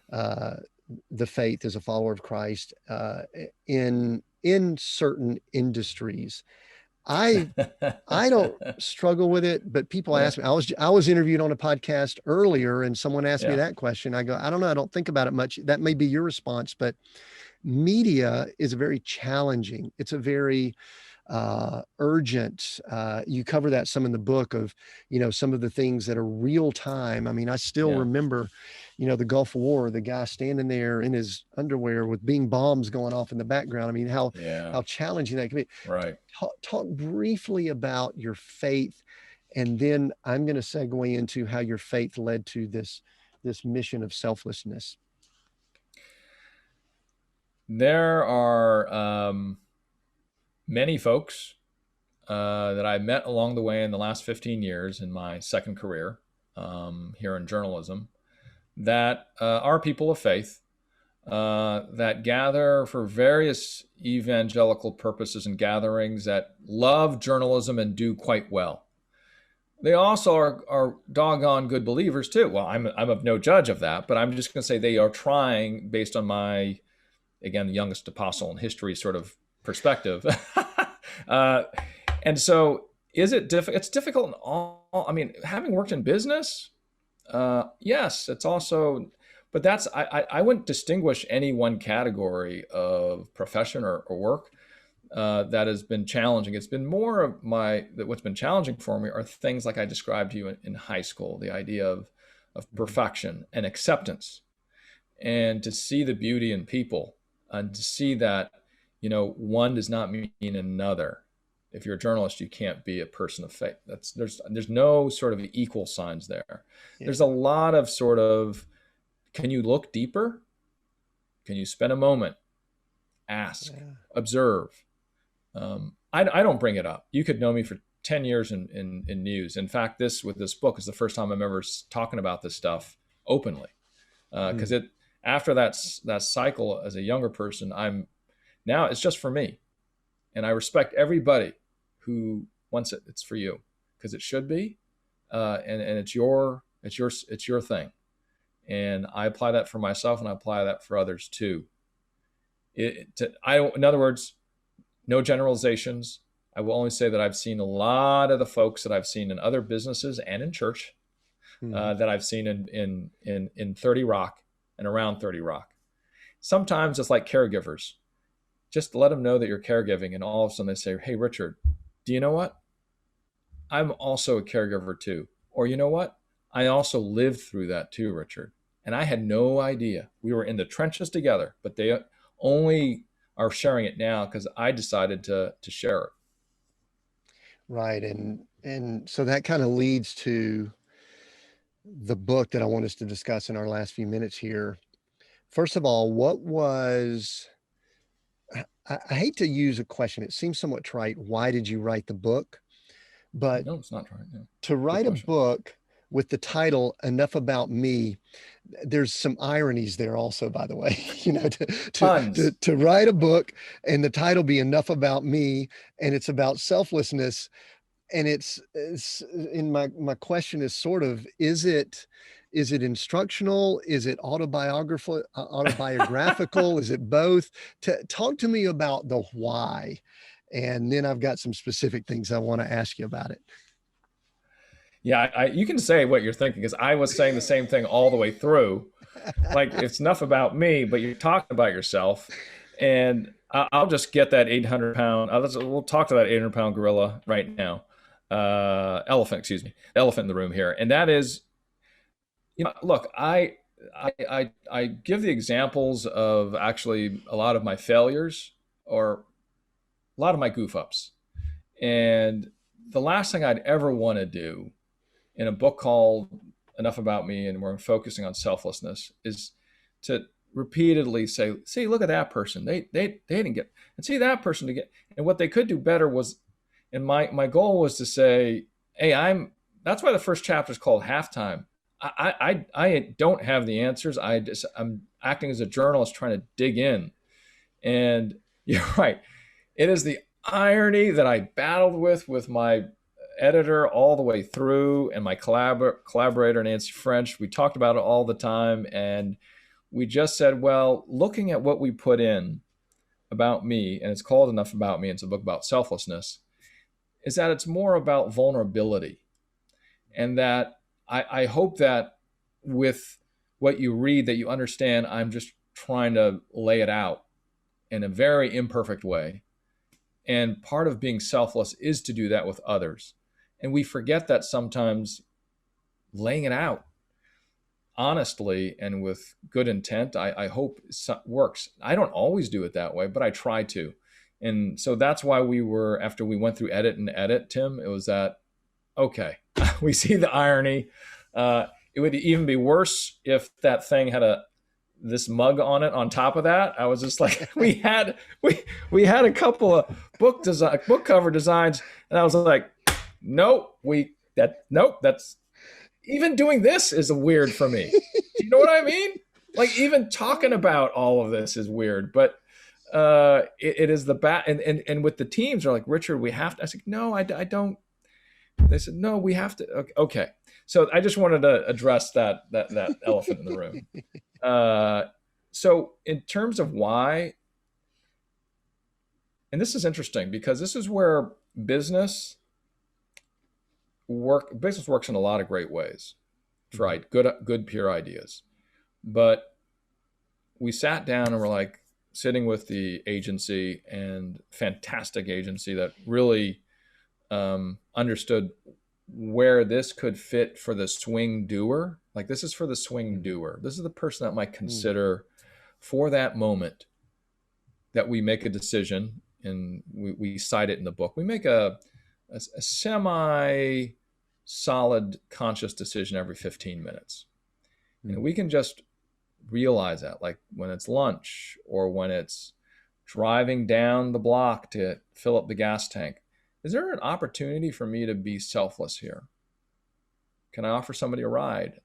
the faith as a follower of Christ in certain industries. I don't struggle with it, but people ask me. I was interviewed on a podcast earlier, and someone asked me that question. I go, I don't know. I don't think about it much. That may be your response, but media is very challenging. It's a very urgent. You cover that some in the book of, some of the things that are real time. I mean, I still Yeah. remember, the Gulf War, the guy standing there in his underwear with bing bombs going off in the background. I mean, Yeah. how challenging that can be. Right. Talk briefly about your faith, and then I'm going to segue into how your faith led to this mission of selflessness. There are many folks that I met along the way in the last 15 years in my second career here in journalism that are people of faith that gather for various evangelical purposes and gatherings that love journalism and do quite well. They also are doggone good believers too. Well, I'm of no judge of that, but I'm just going to say they are trying based on my, again, the youngest apostle in history sort of perspective. uh, and so is it difficult? It's difficult in all, I mean, having worked in business, yes, it's also, but I wouldn't distinguish any one category of profession or work that has been challenging. It's been more of what's been challenging for me are things like I described to you in high school, the idea of perfection and acceptance, and to see the beauty in people and to see that, one does not mean another. If you're a journalist, you can't be a person of faith. There's no sort of equal signs there. Yeah. There's a lot of sort of, can you look deeper? Can you spend a moment, ask, observe? I don't bring it up. You could know me for 10 years in news. In fact, with this book is the first time I'm ever talking about this stuff openly. Because after that cycle as a younger person, now it's just for me. And I respect everybody who wants it. It's for you because it should be. And it's your thing. And I apply that for myself and I apply that for others too. In other words, no generalizations. I will only say that I've seen a lot of the folks that I've seen in other businesses and in church that I've seen in 30 Rock and around 30 Rock. Sometimes it's like caregivers. Just let them know that you're caregiving, and all of a sudden they say, "Hey, Richard, do you know what? I'm also a caregiver too." Or, "You know what? I also lived through that too, Richard. And I had no idea. We were in the trenches together, but they only are sharing it now because I decided to share it." Right. And so that kind of leads to the book that I want us to discuss in our last few minutes here. First of all, I hate to use a question. It seems somewhat trite. Why did you write the book? But no, it's not trite. No. To write a book with the title "Enough About Me," there's some ironies there also, by the way. To write a book and the title be "Enough About Me," and it's about selflessness, and it's in my question is sort of, is it instructional? Is it autobiographical? Is it both? Talk to me about the why, and then I've got some specific things I want to ask you about it. Yeah, you can say what you're thinking because I was saying the same thing all the way through. Like, it's enough about me, but you're talking about yourself. And I'll just get that 800-pound. We'll talk to that 800-pound gorilla right now. Elephant in the room here. And that is, look, I give the examples of actually a lot of my failures or a lot of my goof ups. And the last thing I'd ever want to do in a book called Enough About Me, and we're focusing on selflessness, is to repeatedly say, "See, look at that person. They didn't get, and see that person to get." And what they could do better was, and my goal was to say, "Hey, that's why the first chapter is called Halftime. I don't have the answers. I'm acting as a journalist trying to dig in." And you're right. It is the irony that I battled with my editor all the way through, and my collaborator Nancy French. We talked about it all the time, and we just said, well, looking at what we put in about me, and it's called Enough About Me, it's a book about selflessness, is that it's more about vulnerability. And that I hope that with what you read that you understand I'm just trying to lay it out in a very imperfect way. And part of being selfless is to do that with others. And we forget that sometimes. Laying it out honestly and with good intent, I hope works. I don't always do it that way, but I try to. And so that's why after we went through edit and edit, Tim, it was that, okay, we see the irony. It would even be worse if that thing had this mug on it on top of that. I was just like, we had a couple of book cover designs, and I was like, nope, that's even doing this is weird for me. Do you know what I mean? Like even talking about all of this is weird, but it is the bat. And with the teams are like, Richard, we have to. I said, no, I don't. They said, no, we have to. Okay. So I just wanted to address that elephant in the room. So in terms of why, and this is interesting because this is where business works in a lot of great ways. That's right. Good pure ideas. But we sat down and we're like sitting with the agency, and fantastic agency that really understood where this could fit for the swing doer. Like this is for the swing doer. This is the person that might consider for that moment that we make a decision, and we cite it in the book. We make a semi solid conscious decision every 15 minutes. And we can just realize that, like when it's lunch or when it's driving down the block to fill up the gas tank. Is there an opportunity for me to be selfless here? Can I offer somebody a ride?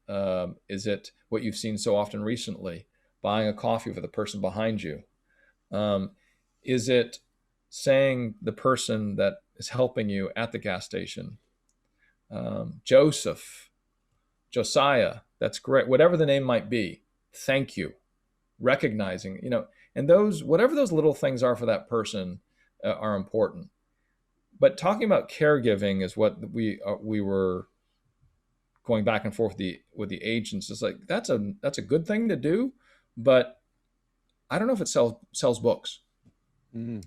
Is it what you've seen so often recently, buying a coffee for the person behind you? Is it saying the person that is helping you at the gas station, Josiah, that's great, whatever the name might be, thank you, recognizing, and whatever those little things are for that person are important. But talking about caregiving is what we were going back and forth with the agents. It's like that's a good thing to do, but I don't know if it sells books. A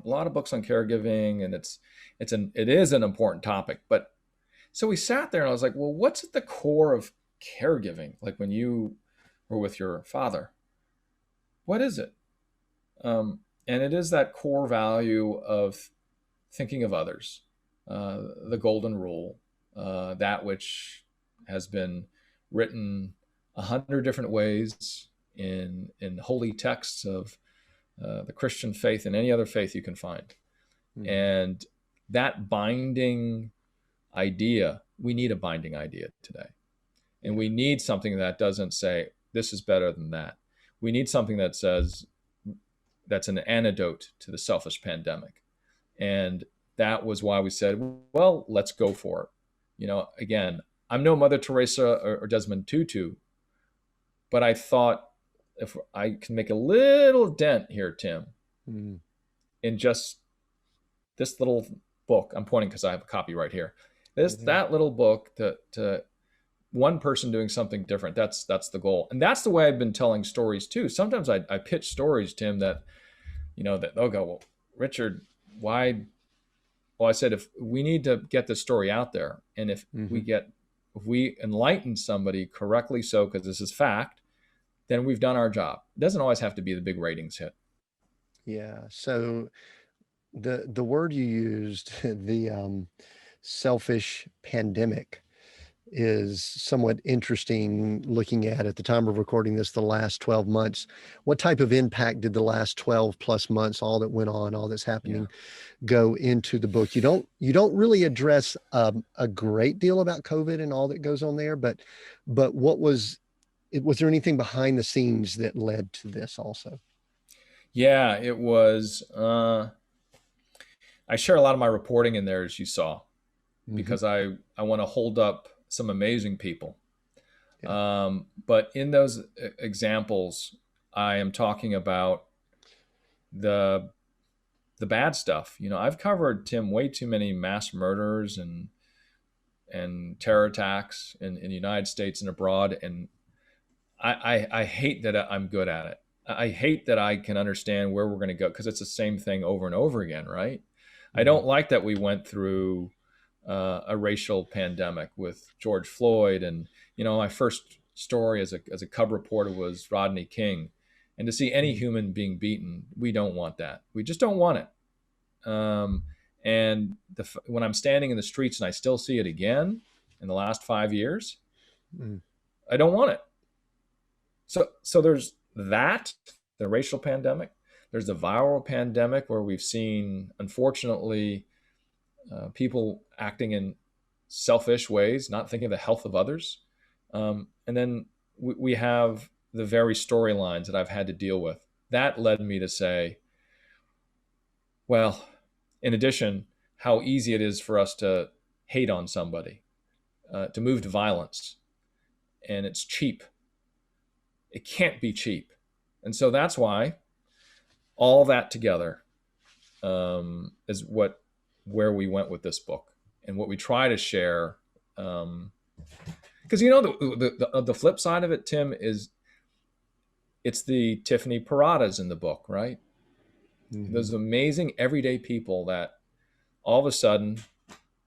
lot of books on caregiving, and it is an important topic. But so we sat there and I was like, well, what's at the core of caregiving? Like when you were with your father, what is it? And it is that core value of thinking of others, the golden rule, that which has been written 100 different ways in holy texts of the Christian faith and any other faith you can find. And that binding idea, we need a binding idea today. And we need something that doesn't say, this is better than that. We need something that says, that's an antidote to the selfish pandemic. And that was why we said, well, let's go for it. Again, I'm no Mother Teresa or Desmond Tutu, but I thought if I can make a little dent here, Tim, in just this little book, I'm pointing because I have a copy right here. That little book to one person doing something different. That's the goal. And that's the way I've been telling stories too. Sometimes I pitch stories, Tim, that, that they'll go, well, Richard, why? Well, I said, if we need to get this story out there, and if we enlighten somebody correctly, so, because this is fact, then we've done our job. It doesn't always have to be the big ratings hit. Yeah. So the word you used, the selfish pandemic, is somewhat interesting looking at the time of recording this, the last 12 months. What type of impact did the last 12 plus months, all that went on, all that's happening, go into the book? You don't really address a great deal about COVID and all that goes on there, but was there anything behind the scenes that led to this also? Yeah, it was. I share a lot of my reporting in there, as you saw, because I want to hold up some amazing people. But in those examples, I am talking about the bad stuff. I've covered, Tim, way too many mass murders and terror attacks in the United States and abroad, and I hate that I'm good at it. I hate that I can understand where we're going to go because it's the same thing over and over again, right? I Mm, don't like that we went through a racial pandemic with George Floyd, and my first story as a cub reporter was Rodney King, and to see any mm, human being beaten, we don't want that. We just don't want it. And when I'm standing in the streets and I still see it again in the last 5 years, mm, I don't want it. So there's that, the racial pandemic. There's the viral pandemic where we've seen, unfortunately, people acting in selfish ways, not thinking of the health of others. And then we have the very storylines that I've had to deal with. That led me to say, well, in addition, how easy it is for us to hate on somebody, to move to violence, and it's cheap. It can't be cheap. And so that's why all that together is where we went with this book and what we try to share. Because the flip side of it, Tim, is it's the Tiffany Paradas in the book, right? mhm. Those amazing everyday people that all of a sudden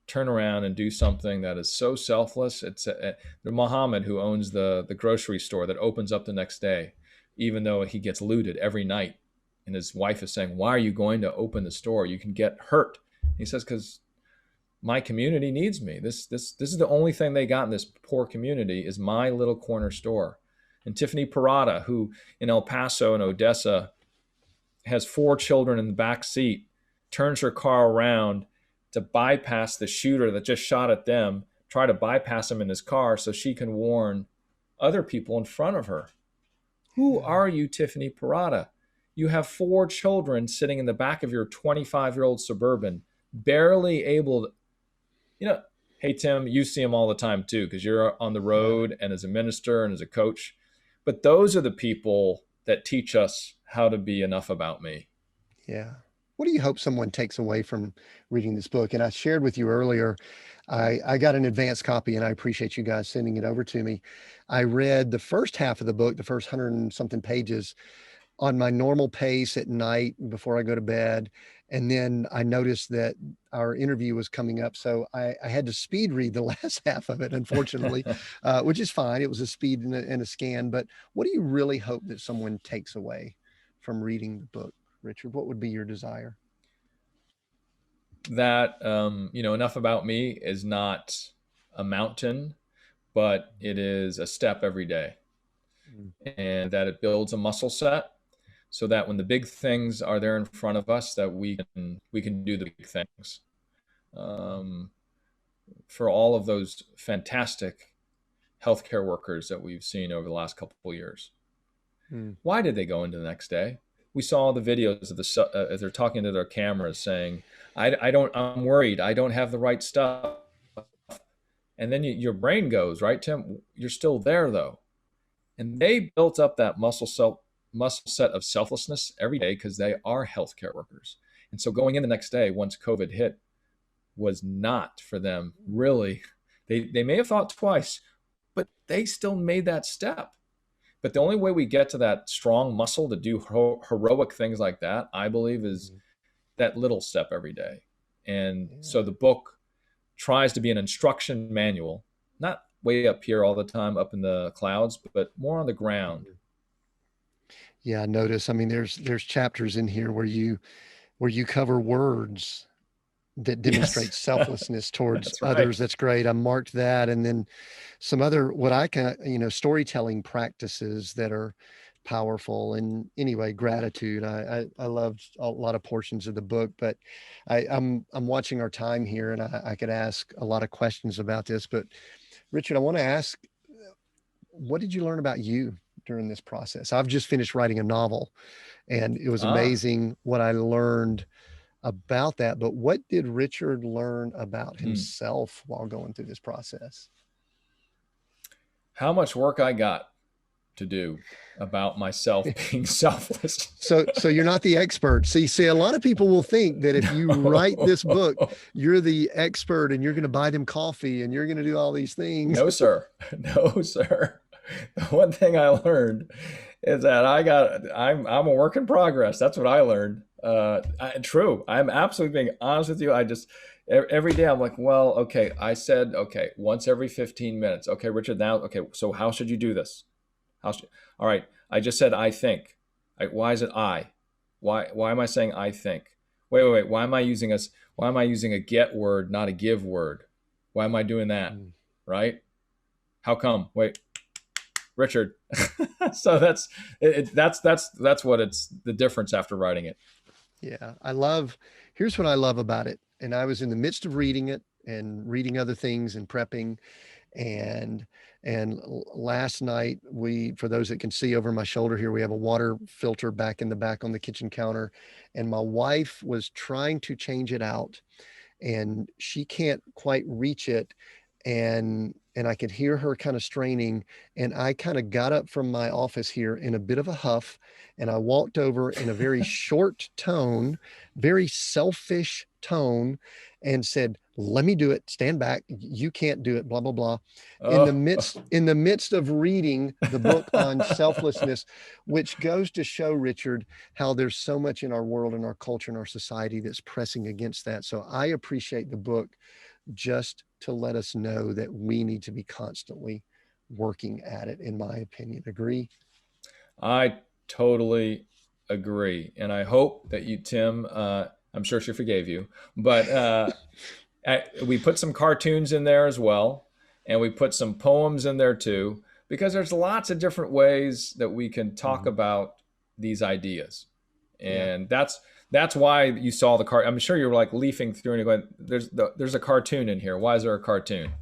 turn around and do something that is so selfless. It's the Muhammad who owns the grocery store that opens up the next day, even though he gets looted every night. And his wife is saying, "Why are you going to open the store? You can get hurt." He says, "Because my community needs me. This is the only thing they got in this poor community is my little corner store." And Tiffany Parada, who in El Paso and Odessa has 4 children in the back seat, turns her car around to bypass the shooter that just shot at them, try to bypass him in his car so she can warn other people in front of her. Who Yeah. are you, Tiffany Parada? You have 4 children sitting in the back of your 25-year-old Suburban, barely able to, hey, Tim, you see them all the time too, because you're on the Yeah. road and as a minister and as a coach. But those are the people that teach us how to be enough about me. Yeah. What do you hope someone takes away from reading this book? And I shared with you earlier, I got an advanced copy and I appreciate you guys sending it over to me. I read the first half of the book, the first 100 and something pages, on my normal pace at night before I go to bed. And then I noticed that our interview was coming up. So I had to speed read the last half of it, unfortunately, which is fine. It was a speed and a scan. But what do you really hope that someone takes away from reading the book, Richard? What would be your desire? That enough about me is not a mountain, but it is a step every day, Mm, and that it builds a muscle set so that when the big things are there in front of us, that we can do the big things. Um, for all of those fantastic healthcare workers that we've seen over the last couple of years, mm, why did they go into the next day? We saw the videos of as they're talking to their cameras saying, I don't, I'm worried. I don't have the right stuff. And then your brain goes, right, Tim? You're still there though. And they built up that muscle set of selflessness every day because they are healthcare workers. And so going in the next day, once COVID hit, was not for them really. They may have thought twice, but they still made that step. But the only way we get to that strong muscle to do heroic things like that, I believe, is mm. that little step every day. And Yeah. so the book tries to be an instruction manual, not way up here all the time, up in the clouds, but more on the ground. Mhm. Yeah, I notice. I mean, there's chapters in here where you cover words that Yes, demonstrates selflessness towards that's right. others. That's great. I marked that. And then some other, what I can, storytelling practices that are powerful. And anyway, gratitude. I loved a lot of portions of the book, but I'm watching our time here and I could ask a lot of questions about this, but Richard, I want to ask, what did you learn about you during this process? I've just finished writing a novel and it was Ah, amazing what I learned about that. But what did Richard learn about hmm. himself while going through this process? How much work I got to do about myself being selfless. So you're not the expert. See, a lot of people will think that if you write this book, No, you're the expert and you're going to buy them coffee and you're going to do all these things. no, sir. No, sir. The one thing I learned is that I'm a work in progress. That's what I learned. True. I'm absolutely being honest with you. I just every day I'm like, well, okay. I said okay once every 15 minutes. Okay, Richard. Now, okay. So how should you do this? All right. I just said I think. Why is it I? Why am I saying I think? Wait. Why am I using a get word, not a give word? Why am I doing that? Mm. Right? How come? Wait, Richard. So that's what it's the difference after writing it. Yeah, here's what I love about it. And I was in the midst of reading it and reading other things and prepping. And last night, for those that can see over my shoulder here, we have a water filter back in the back on the kitchen counter. And my wife was trying to change it out and she can't quite reach it, and I could hear her kind of straining, and I kind of got up from my office here in a bit of a huff, and I walked over in a very short tone, very selfish tone, and said, let me do it, stand back, you can't do it, blah blah blah, Oh. in the midst of reading the book on selflessness, which goes to show, Richard, how there's so much in our world and our culture and our society that's pressing against that. So I appreciate the book just to let us know that we need to be constantly working at it, in my opinion. Agree? I totally agree, and I hope that you, Tim. I'm sure she forgave you, but we put some cartoons in there as well, and we put some poems in there too, because there's lots of different ways that we can talk Mhm. about these ideas, Yeah. and that's why you saw the card. I'm sure you were like leafing through and going, there's a cartoon in here. Why is there a cartoon?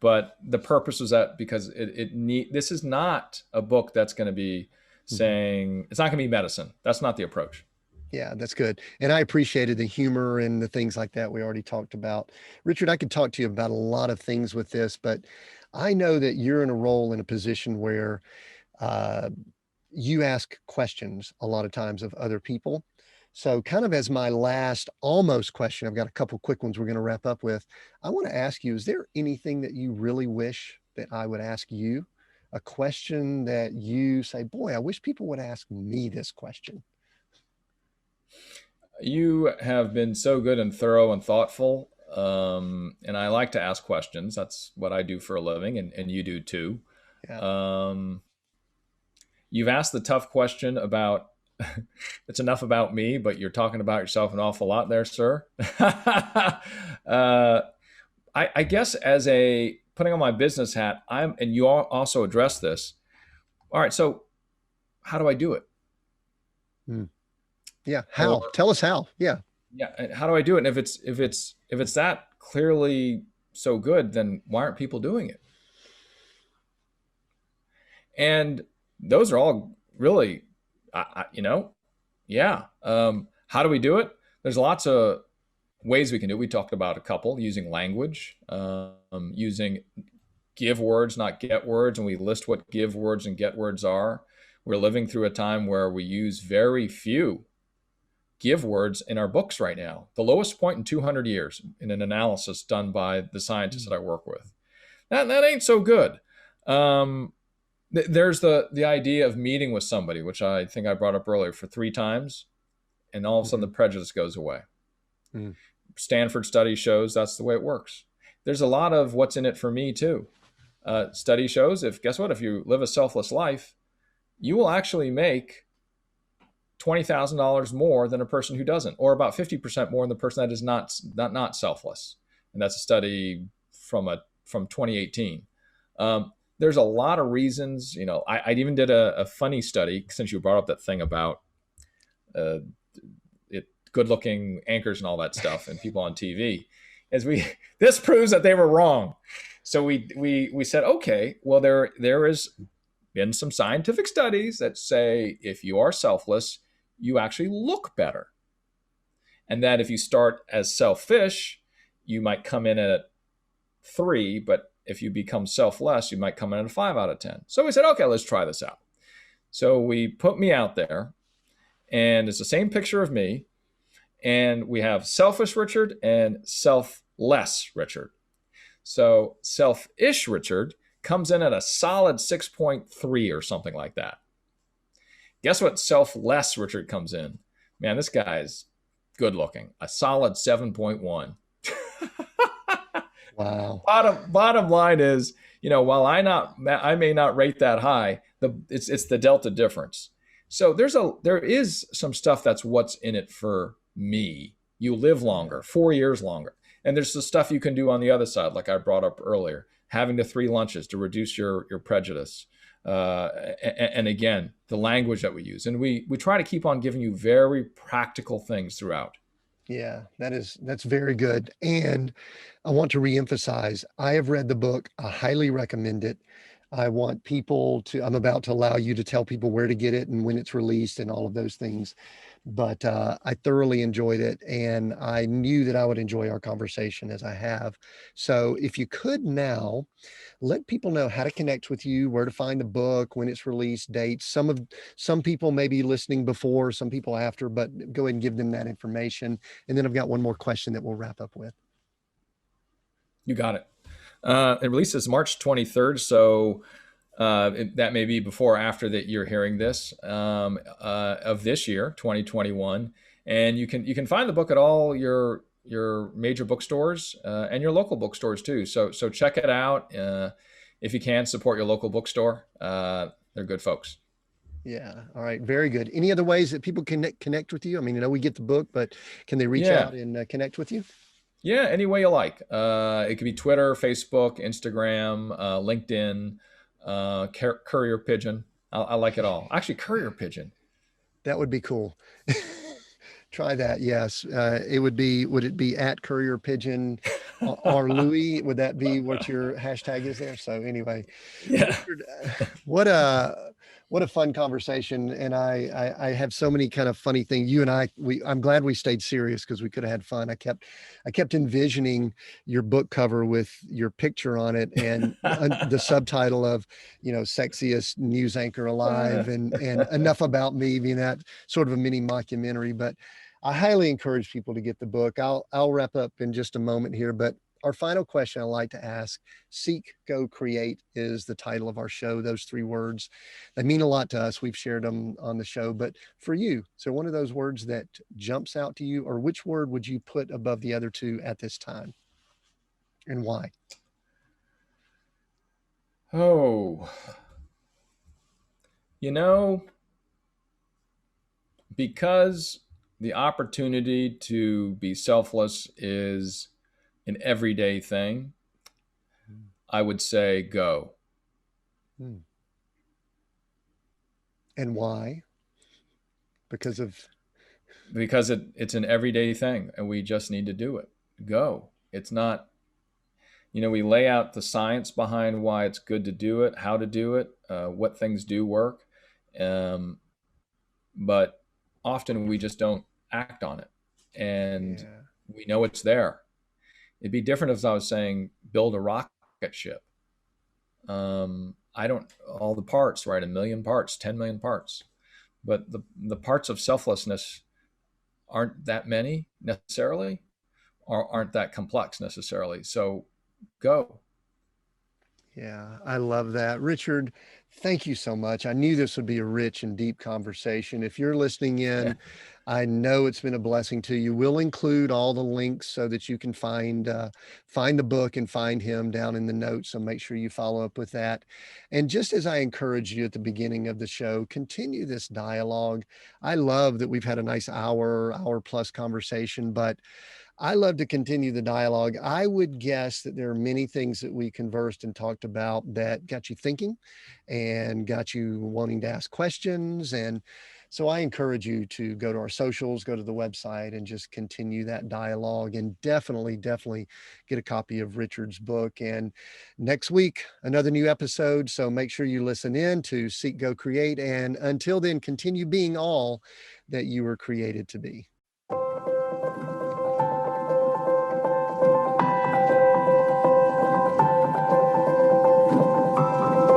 But the purpose was that because this is not a book that's going to be Mhm. saying, it's not going to be medicine. That's not the approach. Yeah, that's good. And I appreciated the humor and the things like that we already talked about. Richard, I could talk to you about a lot of things with this, but I know that you're in a role, in a position where uh, you ask questions a lot of times of other people. So, kind of as my last almost question, I've got a couple quick ones we're going to wrap up with. I want to ask you, is there anything that you really wish that I would ask you? A question that you say, boy, I wish people would ask me this question. You have been so good and thorough and thoughtful. And I like to ask questions. That's what I do for a living, and you do too. Yeah. Um, you've asked the tough question about it's enough about me, but you're talking about yourself an awful lot there, sir. I guess as a putting on my business hat, and you also address this. All right, so how do I do it? Mm. Yeah. Or How? Tell us how. Yeah. yeah, how do I do it? And if it's that clearly so good, then why aren't people doing it? And those are all really, yeah. How do we do it? There's lots of ways we can do it. We talked about a couple: using language, using give words, not get words, and we list what give words and get words are. We're living through a time where we use very few give words in our books right now. The lowest point in 200 years in an analysis done by the scientists that I work with. That ain't so good. Um, there's the idea of meeting with somebody, which I think I brought up earlier, for 3 times, and all of a sudden the Mhm. prejudice goes away. Mm. Stanford study shows that's the way it works. There's a lot of what's in it for me too. Study shows if you live a selfless life, you will actually make $20,000 more than a person who doesn't, or about 50% more than the person that is not selfless. And that's a study from 2018. There's a lot of reasons. I even did a funny study, since you brought up that thing about uh, good-looking anchors and all that stuff, and people on TV. As we this proves that they were wrong. So we said, okay, well there has been some scientific studies that say if you are selfless, you actually look better, and that if you start as selfish, you might come in at 3, but if you become selfless, you might come in at a 5 out of 10. So we said, okay, let's try this out. So we put me out there, and it's the same picture of me, and we have selfish Richard and selfless Richard. So selfish Richard comes in at a solid 6.3 or something like that. Guess what selfless Richard comes in? Man, this guy's good looking. A solid 7.1. Wow. Bottom line is, while I may not rate that high, it's the delta difference. So there is some stuff that's what's in it for me. You live longer, 4 years longer. And there's the stuff you can do on the other side, like I brought up earlier, having the 3 lunches to reduce your prejudice. And again, the language that we use. And we try to keep on giving you very practical things throughout. Yeah, that's very good. And I want to reemphasize, I have read the book. I highly recommend it. I'm about to allow you to tell people where to get it and when it's released and all of those things. But I thoroughly enjoyed it, and I knew that I would enjoy our conversation as I have. So if you could now let people know how to connect with you, where to find the book, when it's released, dates. Some people may be listening before, some people after, but go ahead and give them that information. And then I've got one more question that we'll wrap up with. You got it. It releases March 23rd, so that may be before or after that you're hearing this of this year, 2021. And you can find the book at all your major bookstores and your local bookstores too. So check it out. If you can, support your local bookstore. They're good folks. Yeah. All right. Very good. Any other ways that people can connect with you? I mean, we get the book, but can they reach Yeah. out and connect with you? Yeah, any way you like. It could be Twitter, Facebook, Instagram, LinkedIn, Courier Pigeon. I like it all. Actually, Courier Pigeon. That would be cool. Try that. Yes. Would it be at Courier Pigeon or Louis? Would that be what your hashtag is there? So anyway, Yeah. Richard, what a fun conversation. And I have so many kind of funny things. You and I'm glad we stayed serious because we could have had fun. I kept envisioning your book cover with your picture on it and the subtitle of, sexiest news anchor alive and enough about me, being that sort of a mini mockumentary. But I highly encourage people to get the book. I'll wrap up in just a moment here, but our final question I like to ask, Seek, Go, Create is the title of our show. Those 3 words, they mean a lot to us. We've shared them on the show, but for you, so one of those words that jumps out to you, or which word would you put above the other 2 at this time and why? Oh, because the opportunity to be selfless is an everyday thing, I would say go. And why? Because it's an everyday thing and we just need to do it. Go. It's not, we lay out the science behind why it's good to do it, how to do it, what things do work. But often we just don't act on it. And we know it's there. It'd be different if I was saying build a rocket ship. I don't all the parts, right? 1 million parts, 10 million parts, but the parts of selflessness aren't that many necessarily, or aren't that complex necessarily. So go. Yeah, I love that. Richard, thank you so much. I knew this would be a rich and deep conversation. If you're listening in, I know it's been a blessing to you. We'll include all the links so that you can find the book and find him down in the notes. So make sure you follow up with that. And just as I encouraged you at the beginning of the show, continue this dialogue. I love that we've had a nice hour plus conversation, but I love to continue the dialogue. I would guess that there are many things that we conversed and talked about that got you thinking and got you wanting to ask questions. And so I encourage you to go to our socials, go to the website, and just continue that dialogue, and definitely get a copy of Richard's book. And next week, another new episode. So make sure you listen in to Seek, Go, Create. And until then, continue being all that you were created to be.